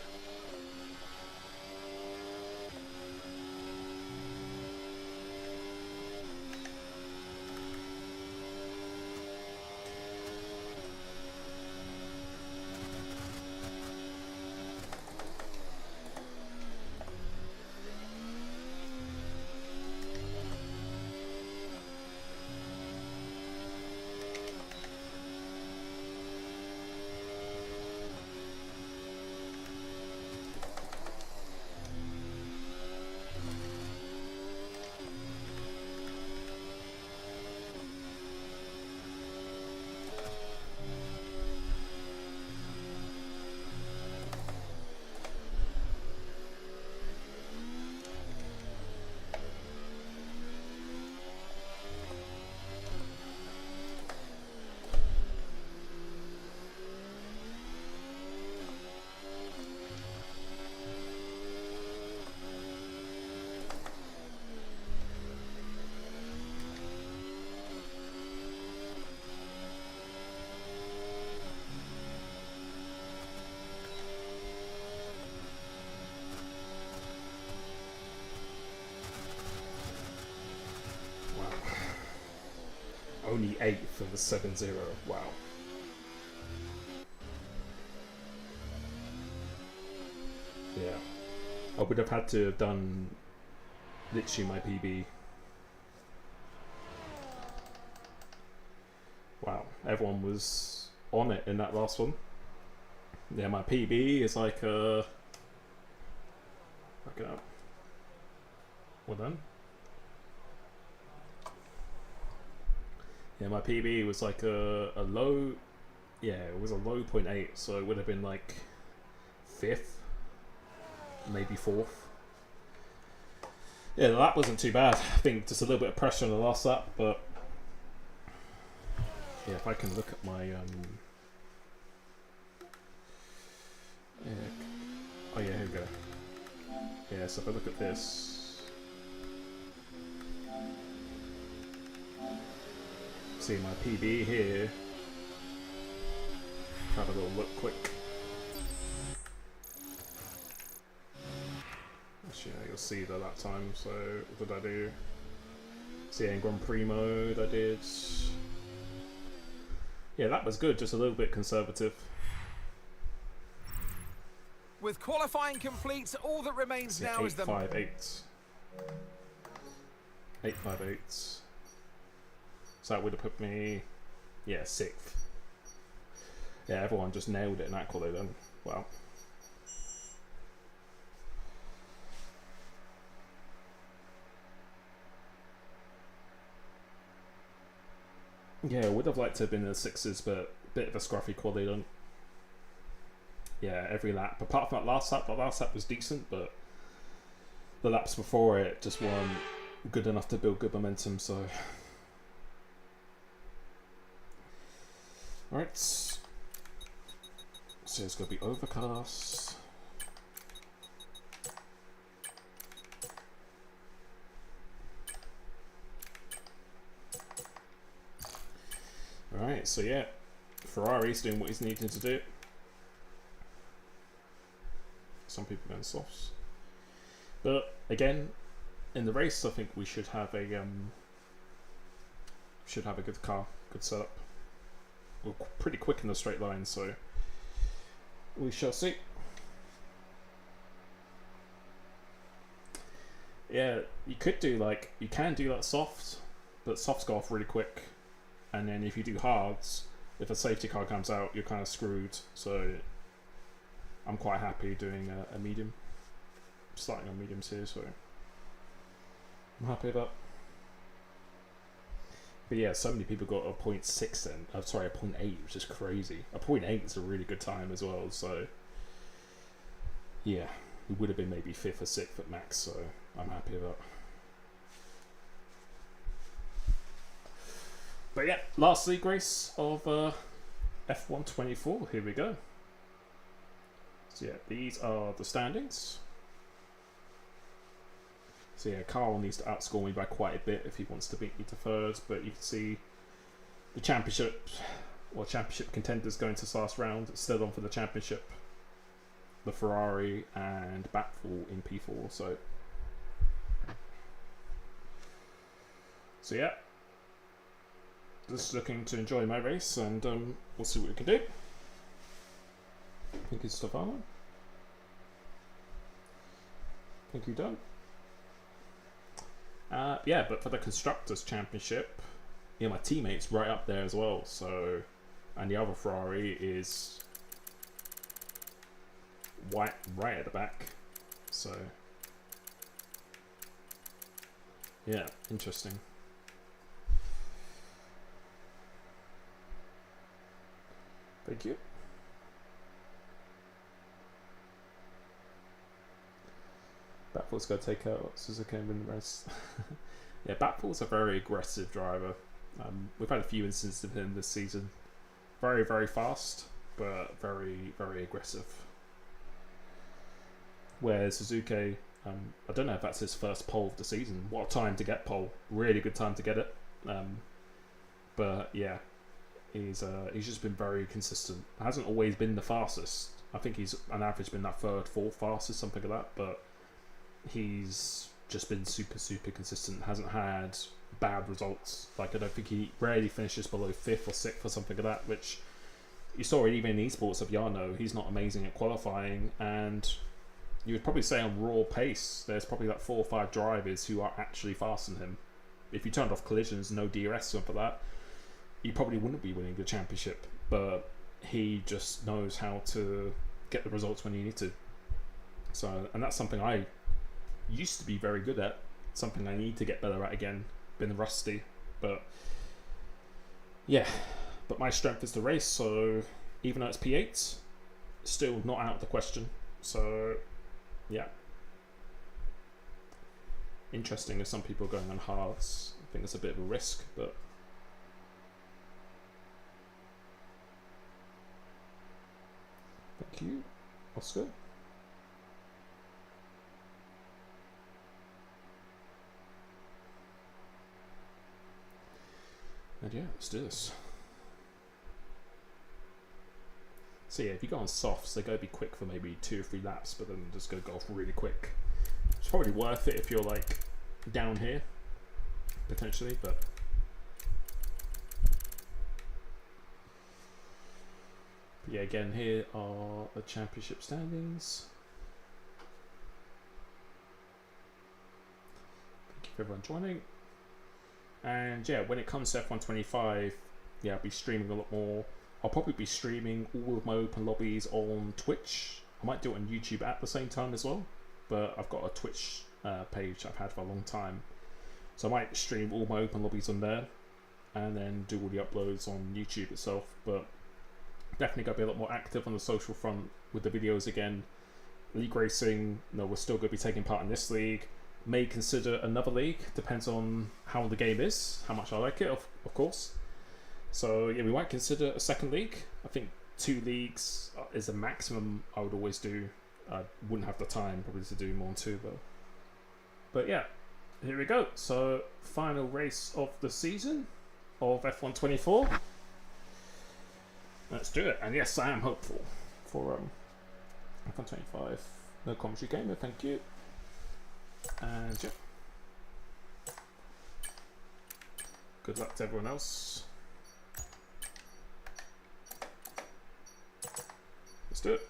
S1: Only 8 for the 7-0. Wow. Yeah. I would have had to have done literally my PB. Wow. Everyone was on it in that last one. Yeah, my PB is like back it up. Well done. Yeah, my PB was like a low, yeah, it was a low 0.8, so it would have been like 5th, maybe 4th. Yeah, the lap wasn't too bad. I think just a little bit of pressure on the last lap, but yeah, if I can look at my, yeah. Oh yeah, here we go. Yeah, so if I look at this, see my PB here. Have a little look quick. Actually, yeah, you'll see the lap time. So what did I do? See, in Grand Prix mode, I did. Yeah, that was good. Just a little bit conservative.
S2: With qualifying complete, all that remains
S1: See,
S2: now is the
S1: 858. 858. So that would have put me, yeah, 6th. Yeah, everyone just nailed it in that quality then. Wow. Yeah, would have liked to have been in the 6s, but a bit of a scruffy quality then. Yeah, every lap. Apart from that last lap was decent, but the laps before it just weren't good enough to build good momentum, so. Alright. So it's going to be overcast. Alright, so yeah, Ferrari's doing what he's needing to do. Some people going softs. But again, in the race I think we should have a good car, good setup. We're pretty quick in the straight line, so we shall see. Yeah, you can do like soft, but softs go off really quick, and then if you do hards, if a safety car comes out, you're kind of screwed. So I'm quite happy doing a medium, starting on mediums here, so I'm happy with that. But yeah, so many people got a 0.6 then. I'm sorry, a 0.8, which is crazy. A 0.8 is a really good time as well, so yeah, he would have been maybe 5th or 6th at max, so I'm happy with that. But yeah, last league race of F124, here we go. So yeah, these are the standings. So yeah, Carl needs to outscore me by quite a bit if he wants to beat me to third, but you can see the championship contenders going to this last round. It's still on for the championship. The Ferrari and Batfall in P4, so yeah, just looking to enjoy my race, and we'll see what we can do. Thank you, Stefano. Thank you, Doug. Yeah, but for the Constructors' Championship, yeah, my teammate's right up there as well, so, and the other Ferrari is right at the back, so yeah, interesting. Thank you. Batfall's got to take out Suzuki and win the race. Yeah, Batfall's a very aggressive driver. We've had a few instances of him this season. Very, very fast, but very, very aggressive. Whereas Suzuki, I don't know if that's his first pole of the season. What a time to get pole. Really good time to get it. But yeah, he's just been very consistent. Hasn't always been the fastest. I think he's on average been that third, fourth fastest, something like that. But he's just been super, super consistent. Hasn't had bad results. Like, I don't think he rarely finishes below 5th or 6th or something like that, which you saw it even in esports of Yarno. He's not amazing at qualifying, and you would probably say on raw pace, there's probably like 4 or 5 drivers who are actually faster than him. If you turned off collisions, no DRS, something like that, you probably wouldn't be winning the championship. But he just knows how to get the results when you need to. So, and that's something I used to be very good at, something I need to get better at again. Been rusty, but yeah, but my strength is the race, so even though it's P8, still not out of the question. So yeah, interesting if some people are going on hards. I think it's a bit of a risk, but thank you, Oscar. And yeah, let's do this. So yeah, if you go on softs, they're going to be quick for maybe 2 or 3 laps, but then just going to go off really quick. It's probably worth it if you're like down here, potentially, but yeah, again, here are the championship standings. Thank you for everyone joining. And yeah, when it comes to F125, yeah, I'll be streaming a lot more. I'll probably be streaming all of my open lobbies on Twitch. I might do it on YouTube at the same time as well, but I've got a Twitch page I've had for a long time. So I might stream all my open lobbies on there and then do all the uploads on YouTube itself. But definitely got to be a lot more active on the social front with the videos again. League racing, no, we're still going to be taking part in this league. May consider another league, depends on how the game is, how much I like it, of course. So yeah, we might consider a second league. I think 2 leagues is the maximum I would always do. I wouldn't have the time probably to do more than 2 though. But yeah, here we go. So final race of the season of F124. Let's do it. And yes, I am hopeful for F1 25. No commentary gamer, thank you. And yeah. Good luck to everyone else. Let's do it.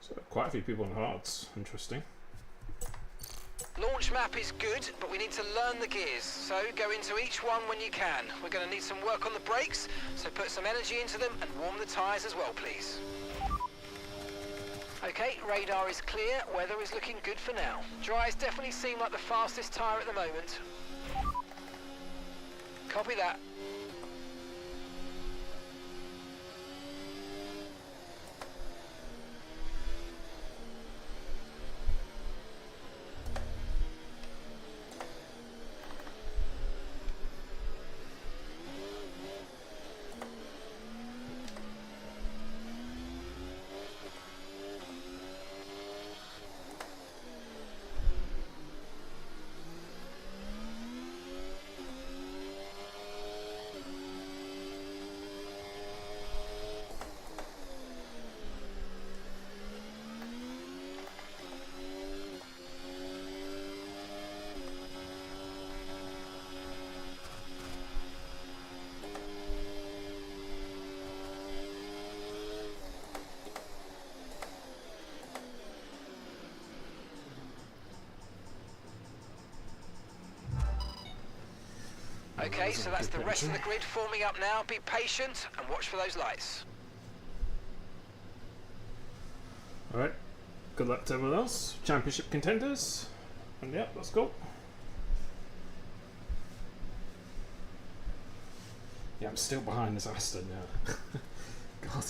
S1: So quite a few people on hards. Interesting.
S3: Launch map is good, but we need to learn the gears. So go into each one when you can. We're going to need some work on the brakes, so put some energy into them and warm the tyres as well, please. Okay, radar is clear. Weather is looking good for now. Dries definitely seem like the fastest tyre at the moment. Copy that. Okay, so that's the rest of the grid forming up now. Be patient and watch for those lights.
S1: Alright, good luck to everyone else. Championship contenders. And yeah, let's go. Yeah, I'm still behind this Aston now. God.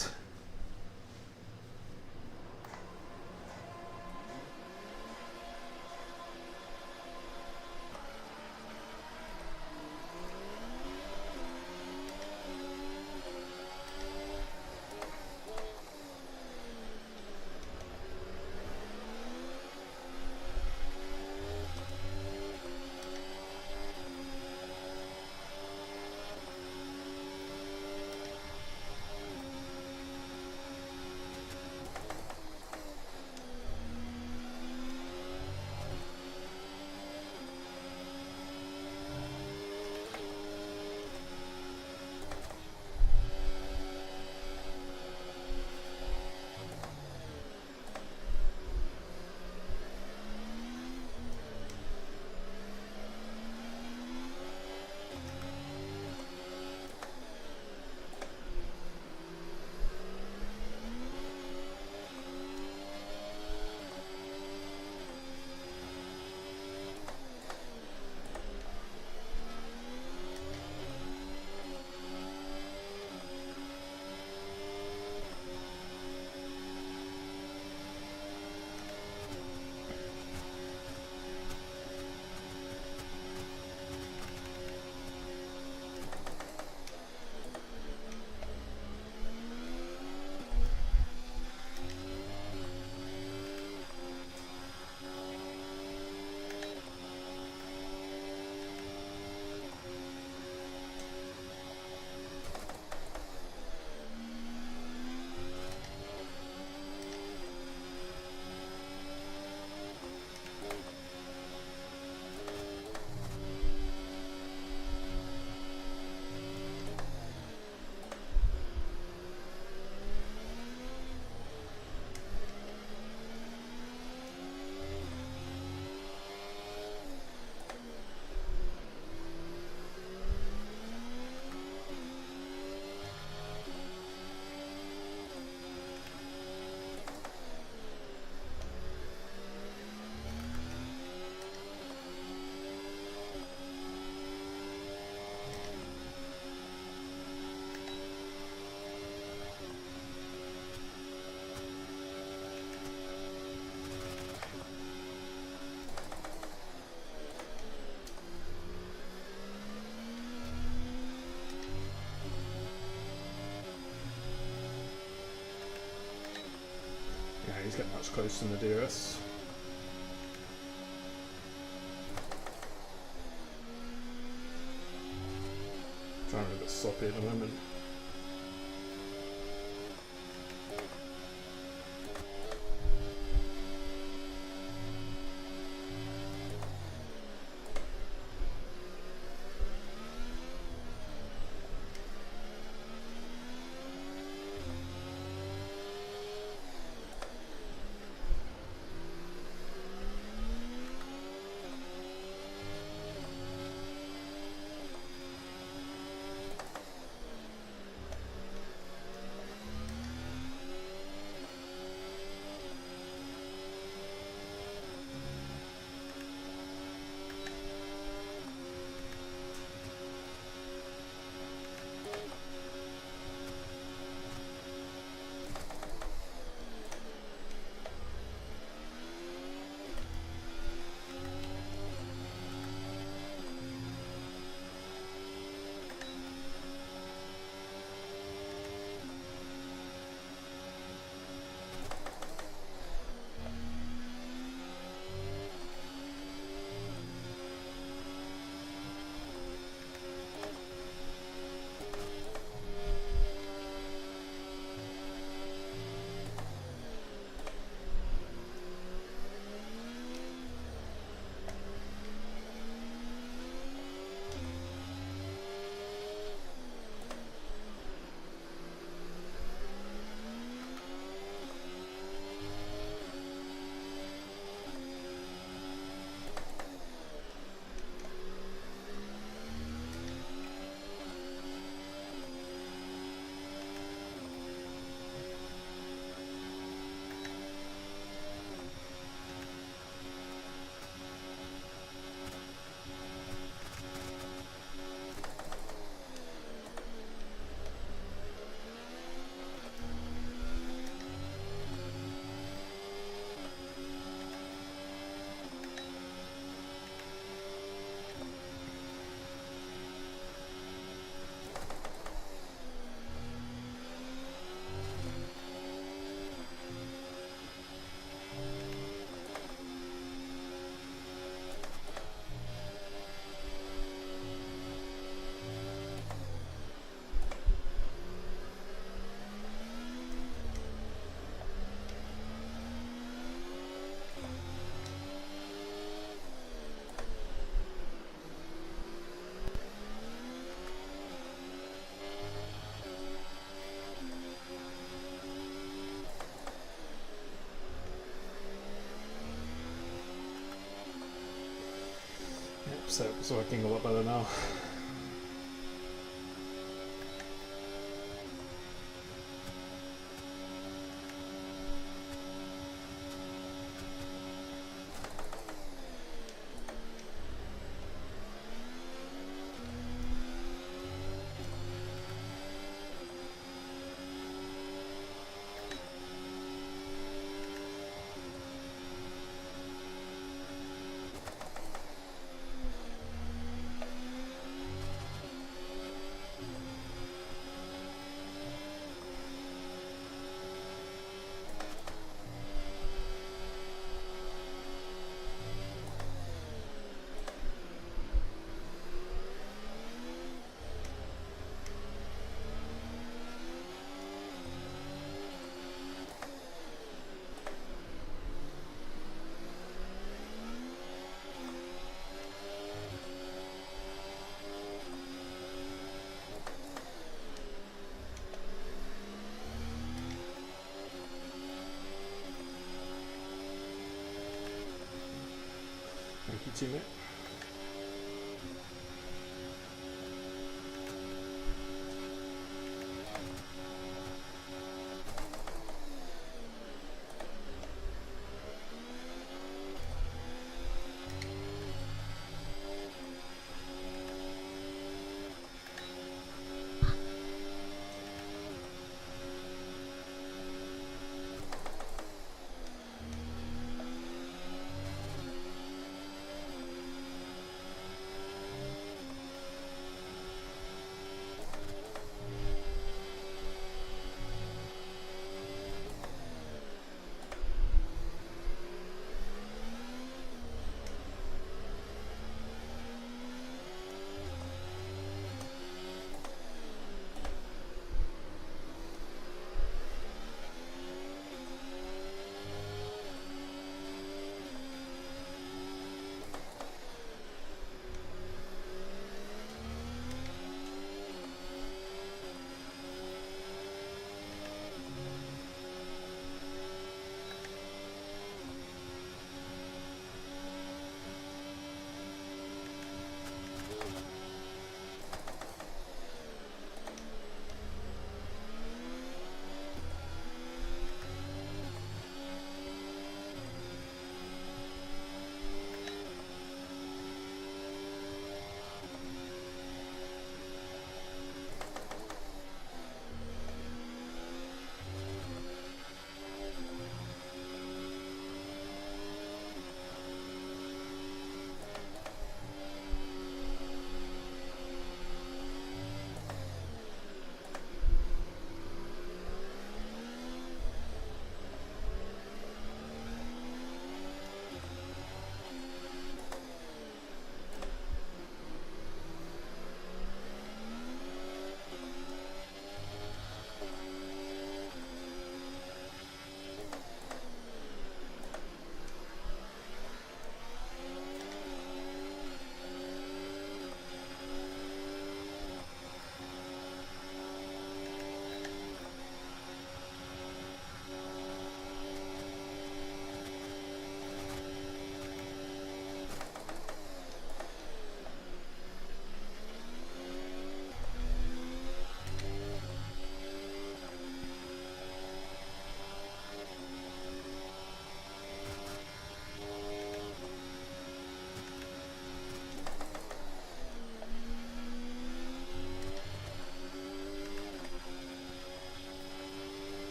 S1: he's getting much closer than the DRS. Trying to be a bit sloppy at the moment. So it's working a lot better now. Thank you, teammate.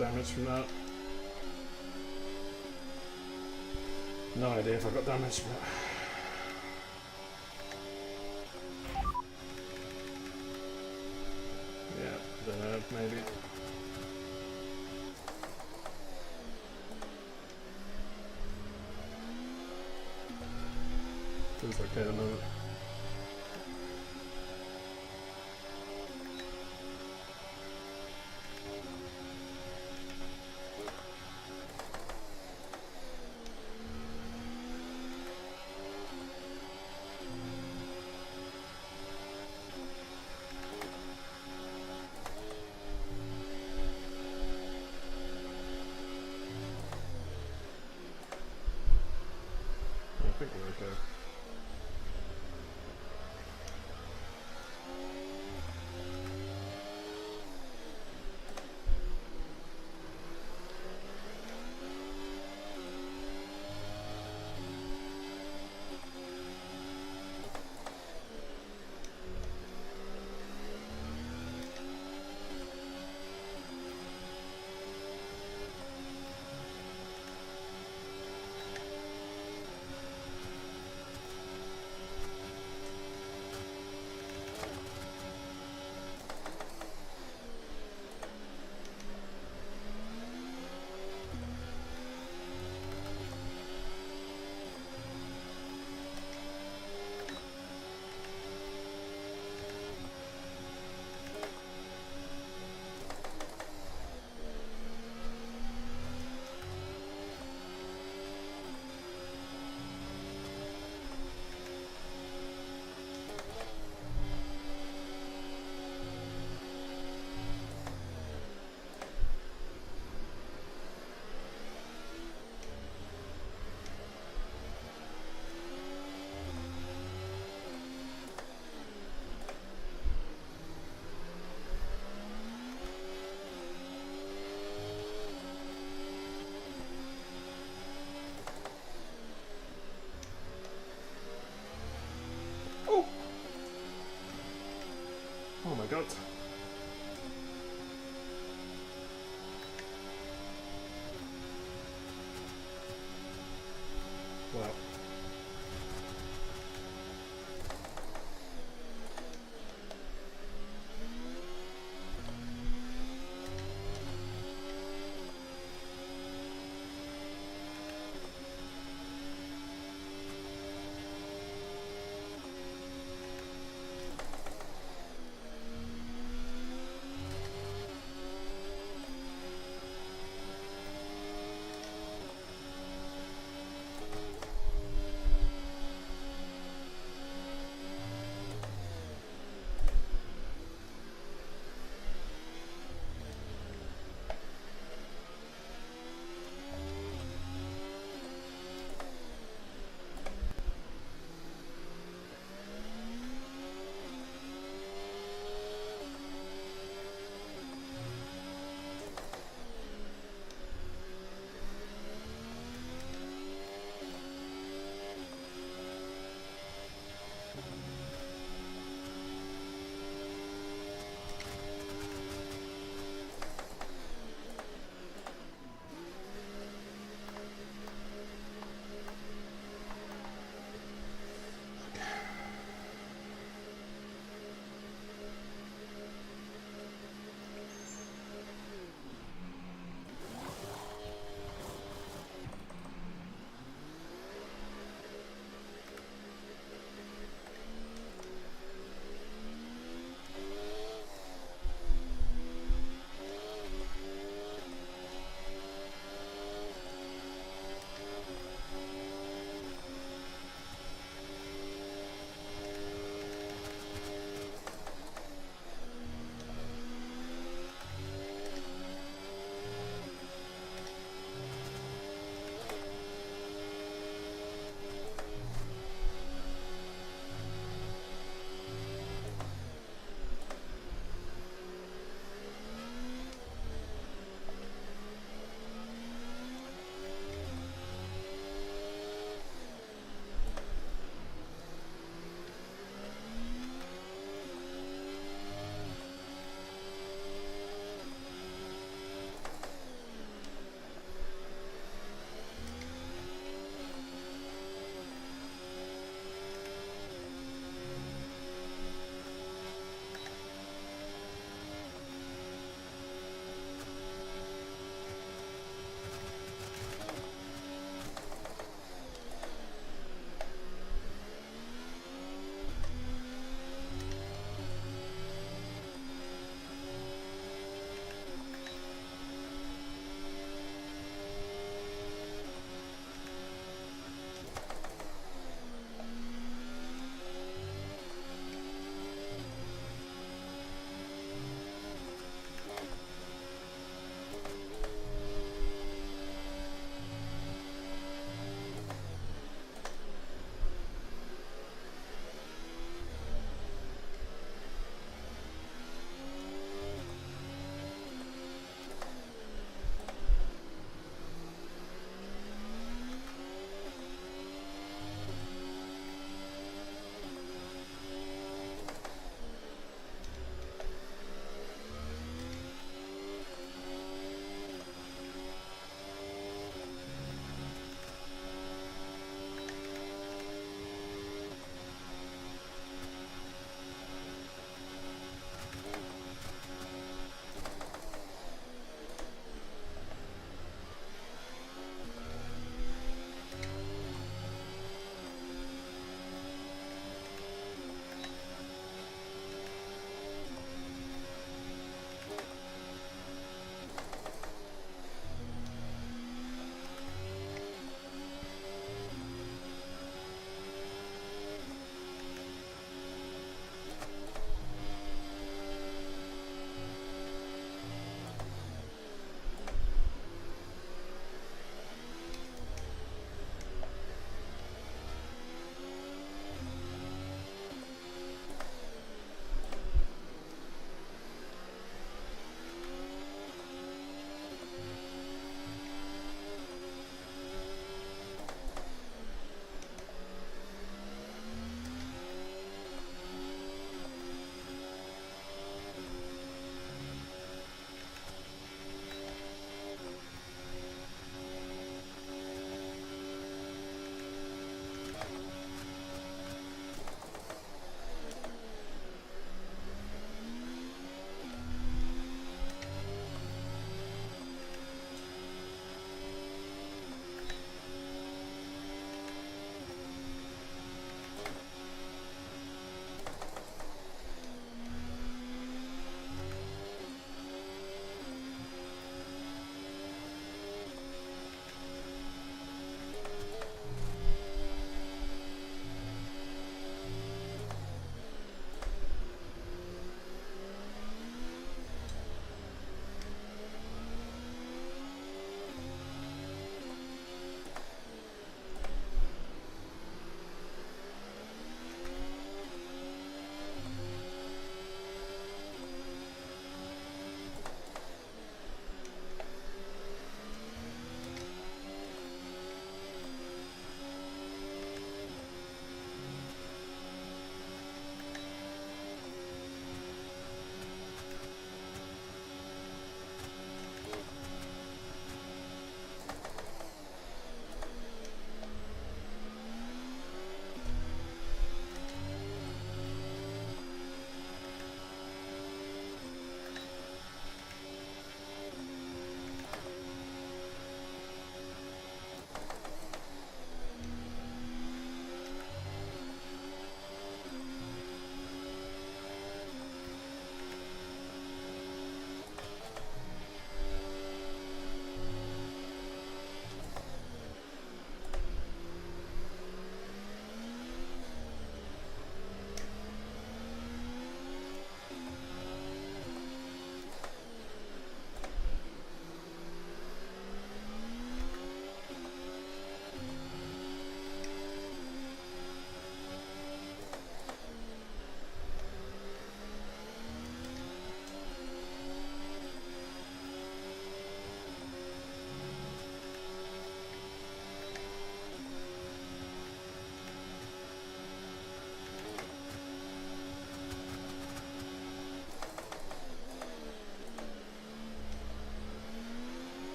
S1: damage from that. No idea if I got damage from that. Yeah, don't know, maybe. Feels okay at the moment. I think we're okay. Oh my god. Wow.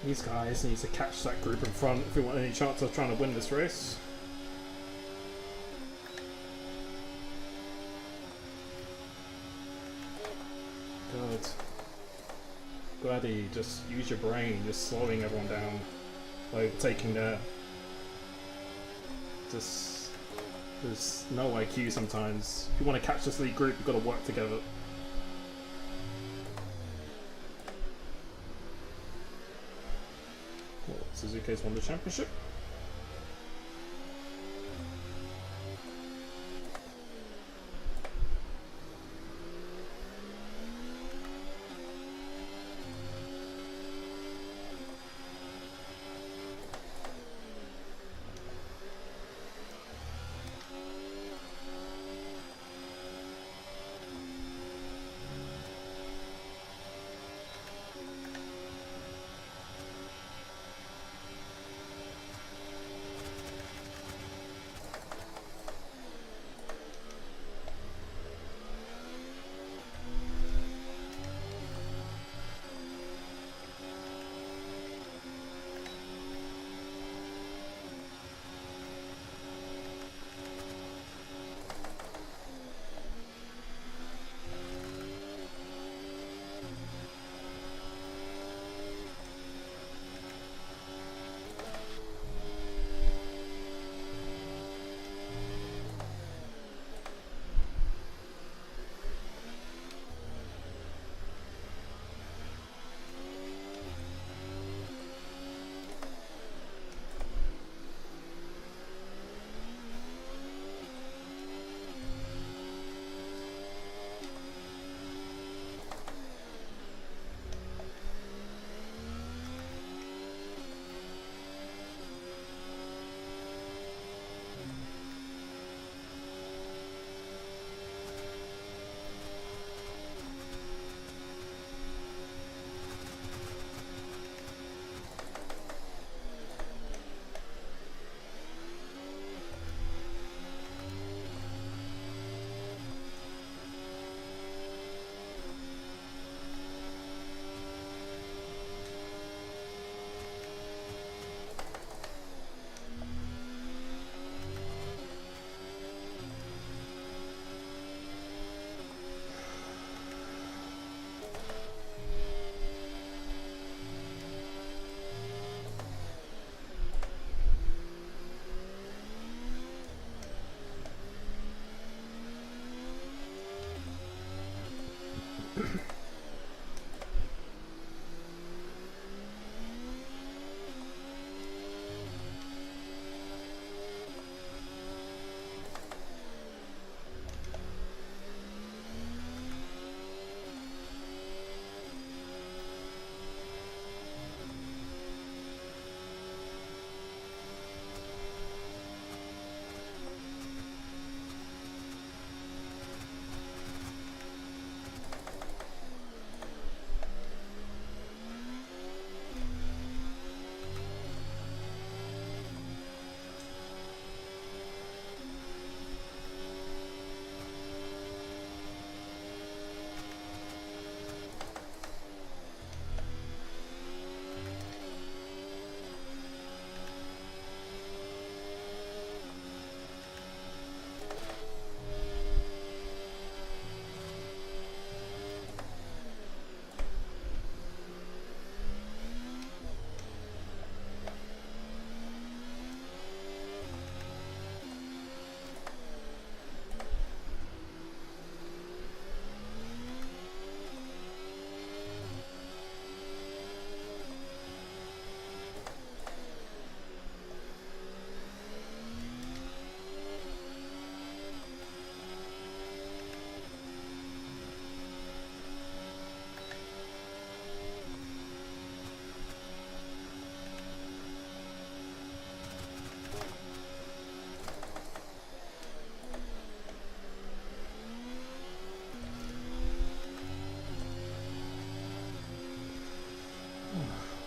S1: These guys need to catch that group in front if we want any chance of trying to win this race. God. Gladdy, just use your brain, just slowing everyone down. Overtaking there. Just... there's no IQ sometimes. If you want to catch this lead group, you've got to work together. Well, Suzuki's won the championship.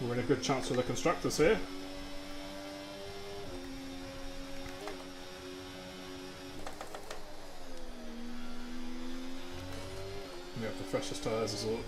S1: We're in a good chance for the constructors here. We have the freshest tyres as well.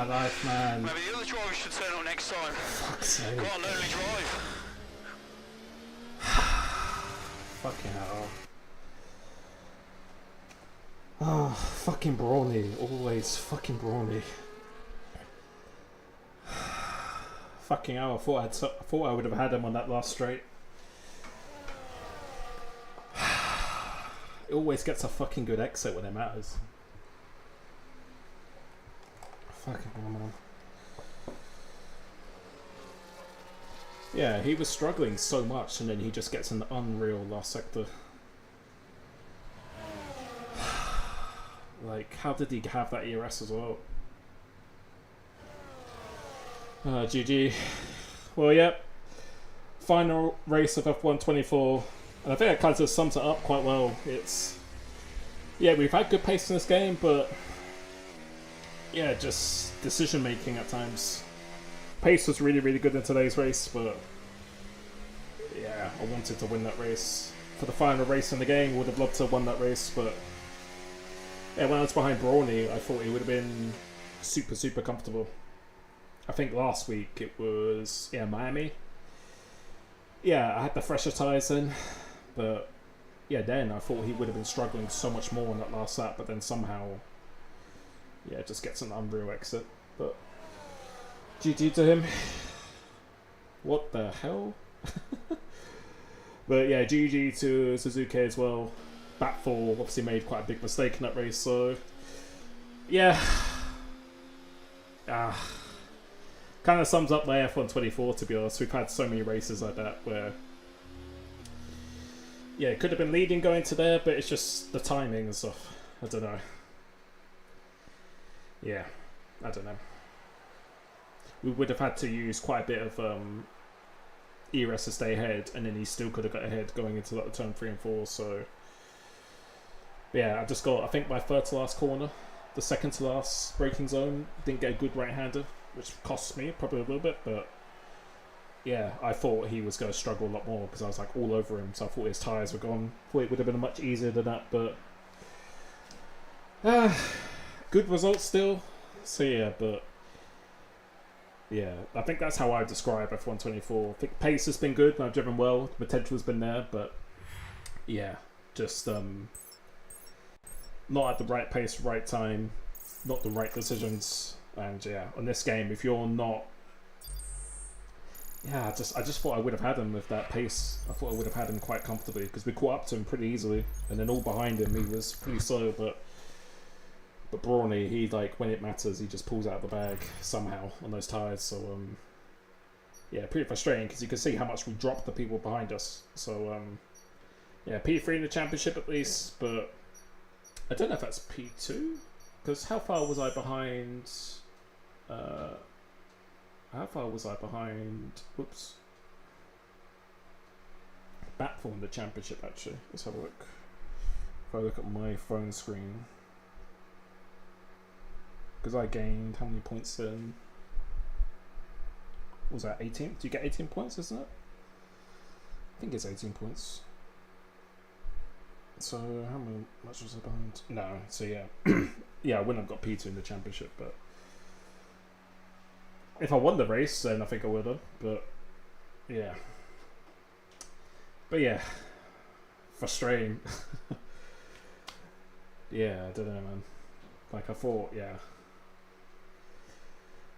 S1: my life, man.
S4: Maybe the other driver should turn up next time.
S1: Fuck's sake.
S4: Quite a lonely drive.
S1: Fucking hell. Oh, fucking Brawny. Always fucking Brawny. Fucking hell, I thought I would have had him on that last straight. It always gets a fucking good exit when it matters. Fucking hell, man. Yeah, he was struggling so much and then he just gets an unreal last sector. Like, how did he have that ERS as well? GG. Well, yep. Final race of F1 24. And I think that kind of sums it up quite well. It's... Yeah, we've had good pace in this game, but... Yeah, just decision making at times. Pace was really, really good in today's race, but... Yeah, I wanted to win that race. For the final race in the game, would have loved to have won that race, but... Yeah, when I was behind Brawny, I thought he would have been super, super comfortable. I think last week it was, yeah, Miami. Yeah, I had the fresher tyres then, but yeah, then I thought he would have been struggling so much more on that last lap, but then somehow, yeah, just gets an unreal exit. But GG to him. What the hell? But yeah, GG to Suzuki as well. Batfall obviously made quite a big mistake in that race, so yeah. Kind of sums up my F1 24, to be honest. We've had so many races like that where, yeah, it could have been leading going to there, but it's just the timing and stuff. I don't know. Yeah, I don't know. We would have had to use quite a bit of ERS to stay ahead, and then he still could have got ahead going into like, turn 3 and 4, so... Yeah, I just got, I think, my third to last corner. The second to last braking zone. Didn't get a good right-hander, which cost me probably a little bit, but yeah, I thought he was going to struggle a lot more because I was like all over him, so I thought his tyres were gone. Thought it would have been much easier than that, but good results still. So yeah, but yeah, I think that's how I describe F1 24. I think pace has been good and I've driven well, the potential's been there, but yeah, just not at the right pace, right time, not the right decisions. And yeah, on this game, if you're not... Yeah, I just thought I would have had him with that pace. I thought I would have had him quite comfortably because we caught up to him pretty easily. And then all behind him, he was pretty slow. But Brawny, he, like, when it matters, he just pulls out of the bag somehow on those tyres. So, yeah, pretty frustrating because you can see how much we dropped the people behind us. So, yeah, P3 in the championship at least. But I don't know if that's P2. Because how far was I behind... how far was I behind... Whoops. Batfall in the championship, actually. Let's have a look. If I look at my phone screen. Because I gained... How many points then? What was that, 18? Do you get 18 points, isn't it? I think it's 18 points. So, how much was I behind? No, so yeah. Yeah, I wouldn't have got P2 in the championship, but... If I won the race, then I think I would have, but... Yeah. But yeah. Frustrating. Yeah, I don't know, man. Like, I thought, yeah.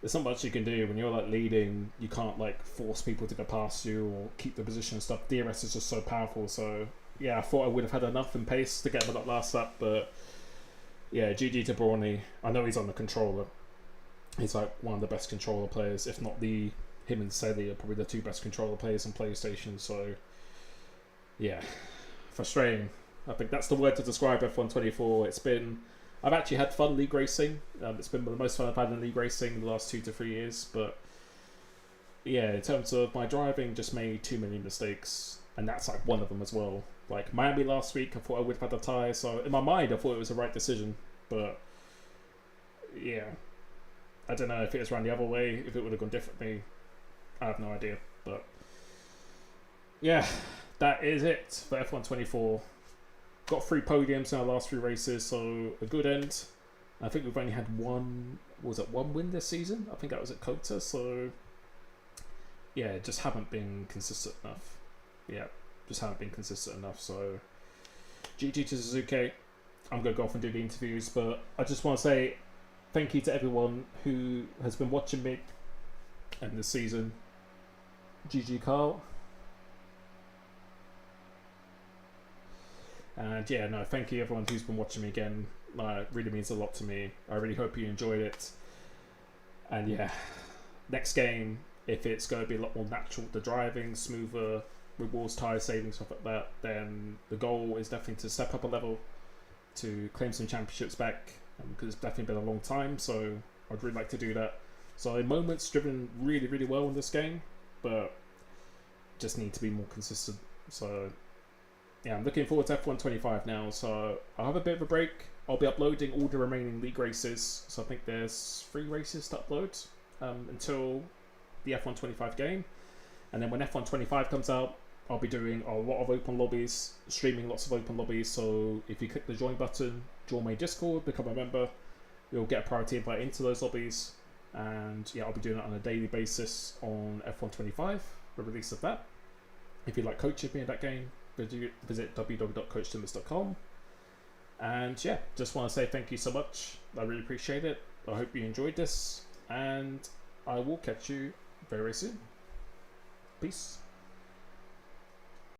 S1: There's not much you can do when you're, like, leading. You can't, like, force people to go past you or keep the position and stuff. DRS is just so powerful, so... Yeah, I thought I would have had enough in pace to get him that last lap, but... Yeah, GG to Brawny. I know he's on the controller. He's like one of the best controller players, if not the... Him and Sally are probably the two best controller players on PlayStation, so... Yeah. Frustrating. I think that's the word to describe F1 24. It's been... I've actually had fun league racing. It's been the most fun I've had in league racing in the last 2 to 3 years, but... Yeah, in terms of my driving, just made too many mistakes. And that's like one of them as well. Like Miami last week, I thought I would have had the tyre, so in my mind I thought it was the right decision. But yeah, I don't know if it was run the other way, if it would have gone differently. I have no idea. But yeah, that is it for F1 24. Got 3 podiums in our last 3 races, so a good end. I think we've only had one was it 1 win this season? I think that was at Kota. So yeah, just haven't been consistent enough. Yeah, just haven't been consistent enough. So GG to Suzuki. I'm gonna go off and do the interviews, but I just want to say thank you to everyone who has been watching me and this season. GG Carl. And yeah, no, thank you everyone who's been watching me again. It really means a lot to me. I really hope you enjoyed it. And yeah, next game, if it's going to be a lot more natural, the driving, smoother, rewards tire saving, stuff like that, then the goal is definitely to step up a level, to claim some championships back, because it's definitely been a long time, so I'd really like to do that. So in moments, driven really, really well in this game, but just need to be more consistent. So yeah, I'm looking forward to F1 25 now, so I'll have a bit of a break. I'll be uploading all the remaining league races, so I think there's 3 races to upload until the F1 25 game. And then when F1 25 comes out, I'll be doing a lot of open lobbies, streaming lots of open lobbies, so if you click the join button, join my Discord, become a member, you'll get a priority invite into those lobbies. And yeah, I'll be doing it on a daily basis on F1 25, the release of that. If you'd like coaching me in that game, visit www.coachtimbers.com. And yeah, just want to say thank you so much. I really appreciate it. I hope you enjoyed this, and I will catch you very soon. Peace.